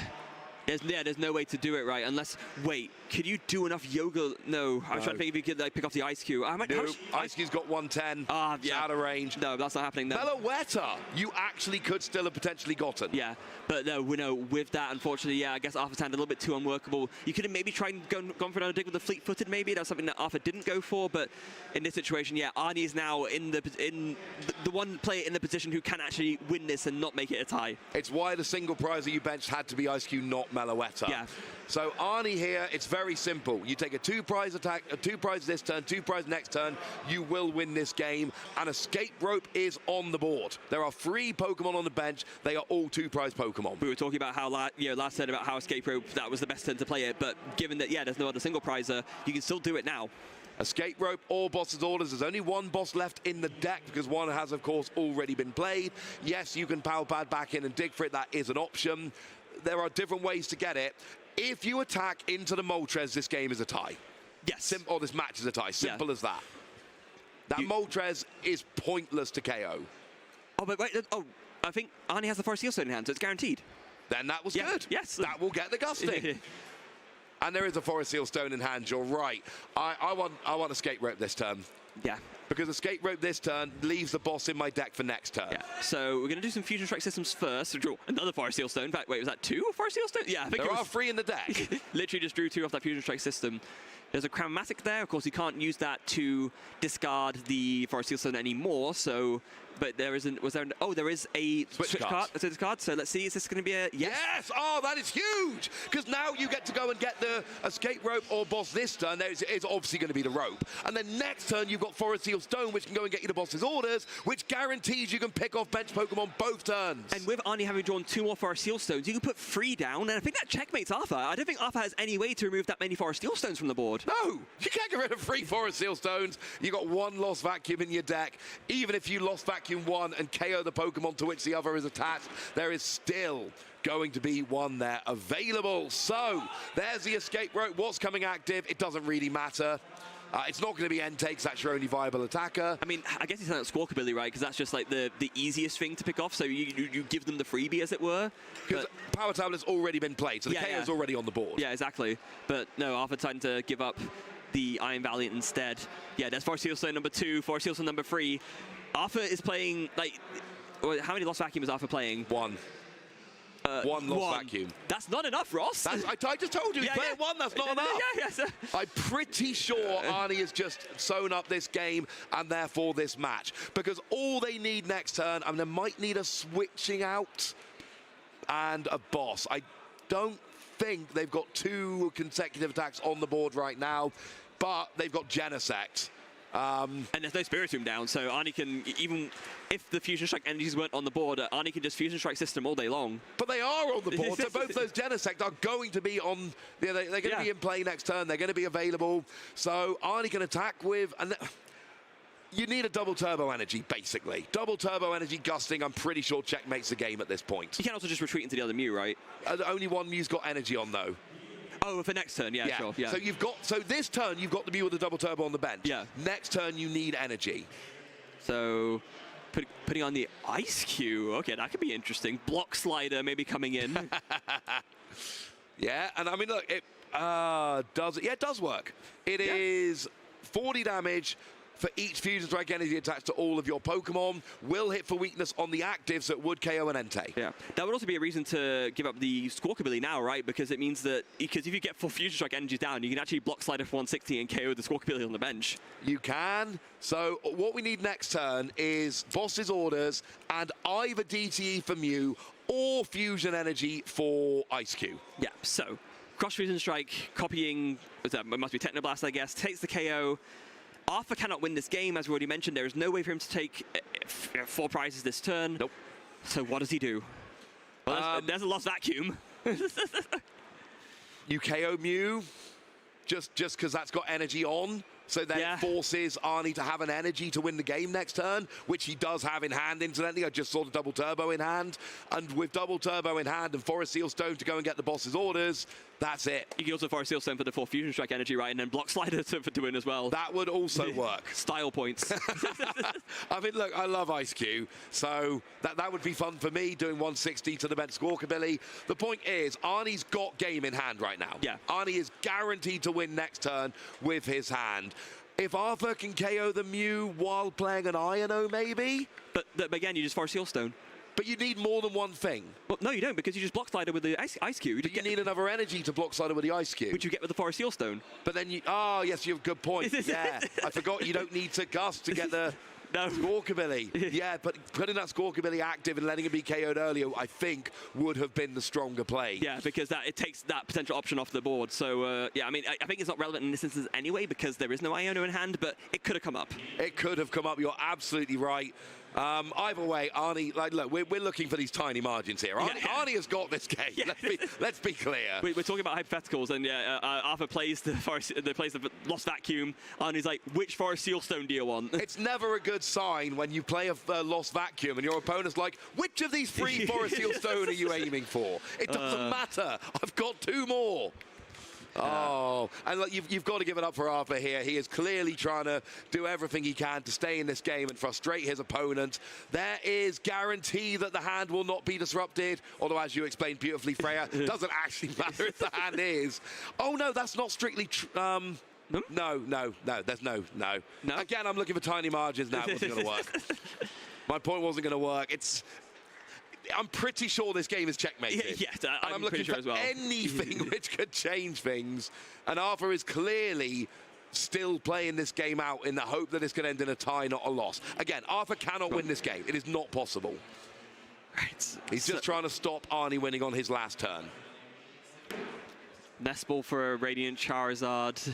no way to do it right unless, wait, could you do enough yoga? No, I was trying to think if you could pick off the Ice Cube. Ice Cube's got 110. It's out of range. No, that's not happening. No. Meloetta, you actually could still have potentially gotten. Yeah, but no, with that, unfortunately, I guess Arthur's hand a little bit too unworkable. You could have maybe tried and gone for another dig with the fleet-footed, maybe. That's something that Arthur didn't go for, but in this situation, Aarni is now in the one player in the position who can actually win this and not make it a tie. It's why the single prize that you benched had to be Ice Cube, not Meloetta. Yeah. So Aarni here, it's very simple. You take a 2 prize attack, 2 prize this turn, 2 prize next turn, you will win this game. And Escape Rope is on the board. There are 3 Pokemon on the bench. They are all 2 prize Pokemon. We were talking about how last turn about how Escape Rope, that was the best turn to play it, but given that there's no other single prizer, you can still do it now. Escape Rope or Boss's Orders. There's only 1 boss left in the deck because 1 has, of course, already been played. Yes, you can Power Pad back in and dig for it. That is an option. There are different ways to get it. If you attack into the Moltres, this game is a tie. Yes. Or this match is a tie. Simple as that. That Moltres is pointless to KO. Oh, but wait. Oh, I think Aarni has the Forest Seal Stone in hand, so it's guaranteed. Then that was good. Yes. That will get the gusting. And there is a Forest Seal Stone in hand. You're right. I want Escape Rope this turn. Yeah. Because Escape Rope this turn leaves the boss in my deck for next turn. Yeah. So we're going to do some Fusion Strike systems first. So draw another Forest Seal Stone. In fact, wait, was that 2 Forest Seal Stone? Yeah, I think there are 3 in the deck. Literally just drew 2 off that Fusion Strike system. There's a Chromatic there. Of course, you can't use that to discard the Forest Seal Stone anymore. So, but there isn't. There is a switch card. So let's see. Is this going to be a yes? Yes. Oh, that is huge. Because now you get to go and get the Escape Rope or boss this turn. It's obviously going to be the rope. And then next turn you've got Forest Seal Stone, which can go and get you the boss's orders, which guarantees you can pick off bench Pokemon both turns. And with Aarni having drawn 2 more Forest Seal Stones, you can put 3 down, and I think that checkmates Arthur. I don't think Arthur has any way to remove that many Forest Seal Stones from the board. No, you can't get rid of 3 Forest Seal Stones. You've got 1 Lost Vacuum in your deck. Even if you Lost Vacuum 1 and KO the Pokemon to which the other is attached, there is still going to be 1 there available. So there's the Escape Rope. What's coming active? It doesn't really matter. It's not going to be Entei because that's your only viable attacker. I mean, I guess it's not Squawkabilly, right? Because that's just like the easiest thing to pick off. So you give them the freebie, as it were. Because Power Tablet's already been played, so the KO's already on the board. Yeah, exactly. But no, Arthur trying to give up the Iron Valiant instead. Yeah, there's Forest Seal Stone number 2, Forest Seal Stone number 3. Arthur is playing, like, how many Lost Vacuum is Arthur playing? 1. 1 Lost Vacuum. That's not enough, Ross. I just told you, he's playing 1, that's not enough. I'm pretty sure Aarni has just sewn up this game and therefore this match. Because all they need next turn, they might need a switching out and a boss. I don't think they've got 2 consecutive attacks on the board right now, but they've got Genesect. And there's no Spiritomb down, so Aarni can, even if the Fusion Strike energies weren't on the board, Aarni can just Fusion Strike system all day long. But they are on the board, so both those Genesect are going to be on, they're going to be in play next turn, they're going to be available. So Aarni can attack with, and you need a double turbo energy, basically. Double turbo energy gusting, I'm pretty sure checkmates the game at this point. You can also just retreat into the other Mew, right? Only one Mew's got energy on, though. Oh, for next turn, yeah, sure. Yeah. So this turn, you've got the Mew with the double turbo on the bench. Yeah. Next turn, you need energy. So putting on the Ice Cube, okay, that could be interesting. Block Slider maybe coming in. Yeah, and I mean, look, it does work. It is 40 damage for each Fusion Strike energy attached to all of your Pokemon. Will hit for weakness on the actives that would KO an Entei. Yeah, that would also be a reason to give up the Squawkabilly now, right? Because it means that, if you get 4 Fusion Strike energies down, you can actually block Slider for 160 and KO the Squawkabilly on the bench. You can. So what we need next turn is Boss's Orders and either DTE for Mew or Fusion Energy for Ice Cube. Yeah, so Cross Fusion Strike, copying, it must be Technoblast, I guess, takes the KO. Arthur cannot win this game, as we already mentioned. There is no way for him to take 4 prizes this turn. Nope. So what does he do? Well, there's a lost vacuum. You KO Mew, just because that's got energy on. So then it forces Aarni to have an energy to win the game next turn, which he does have in hand, incidentally. I just saw the double turbo in hand. And with double turbo in hand and Forest Seal Stone to go and get the Boss's Orders, that's it. You can also Forest Seal Stone for the 4 Fusion Strike energy, right? And then Block Slider to win as well. That would also work. Style points. I mean, look, I love Ice Cube, so that would be fun for me, doing 160 to the bench Squawkabilly. The point is, Arnie's got game in hand right now. Yeah. Aarni is guaranteed to win next turn with his hand. If Arthur can KO the Mew while playing an Iono, maybe? But again, you just Forest Seal Stone. But you need more than one thing. Well, no, you don't, because you just Block Slider with the Ice Cube. But you need another energy to Block Slider with the Ice Cube. Which you get with the Forest Seal Stone. But then you... Oh, yes, you have a good point. Yeah, I forgot you don't need to Gust to get the... No. Squawkabilly. Yeah, but putting that Squawkabilly active and letting it be KO'd earlier, I think, would have been the stronger play. Yeah, because it takes that potential option off the board. So, yeah, I mean, I think it's not relevant in this instance anyway, because there is no Iono in hand, but it could have come up. It could have come up. You're absolutely right. Either way, Aarni, like, look, we're looking for these tiny margins here. Aarni has got this game. Yeah. Let's be clear. We're talking about hypotheticals, and Arthur plays the Lost Vacuum. Aarni's like, which Forest Seal Stone do you want? It's never a good sign when you play a Lost Vacuum and your opponent's like, which of these 3 Forest Seal Stone are you aiming for? It doesn't matter. I've got 2 more. Oh, and look, you've got to give it up for Arthur here. He is clearly trying to do everything he can to stay in this game and frustrate his opponent. There is guarantee that the hand will not be disrupted, although as you explained beautifully, Freya, doesn't actually matter if the hand is. Oh no, that's not strictly No, there's no. Again, I'm looking for tiny margins now. It wasn't going to work. My point wasn't going to work. I'm pretty sure this game is checkmated. Yeah, I'm looking sure for as well. anything which could change things. And Arthur is clearly still playing this game out in the hope that it's going to end in a tie, not a loss. Again, Arthur cannot win this game. It is not possible. Right. He's just trying to stop Aarni winning on his last turn. Nest Ball for a Radiant Charizard.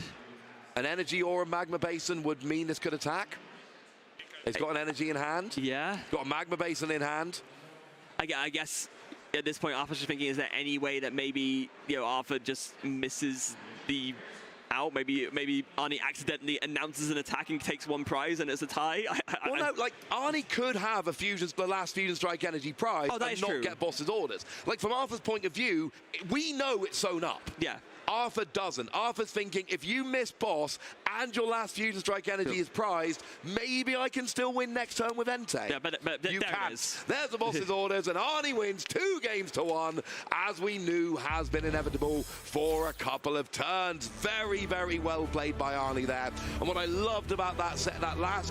An Energy or a Magma Basin would mean this could attack. He's got an Energy in hand. Yeah. Got a Magma Basin in hand. I guess at this point, Arthur's just thinking, is there any way that maybe Arthur just misses the out? Maybe Aarni accidentally announces an attack and takes 1 prize and it's a tie? Well, no, like, Aarni could have the last Fusion Strike Energy prize and not get Boss's Orders. Like, from Arthur's point of view, we know it's sewn up. Yeah. Arthur doesn't. Arthur's thinking, if you miss Boss and your last Fusion Strike energy is prized, maybe I can still win next turn with Entei. Yeah, but you there can. It is. There's the Boss's Orders, and Aarni wins 2 games to 1, as we knew has been inevitable for a couple of turns. Very, very well played by Aarni there. And what I loved about that last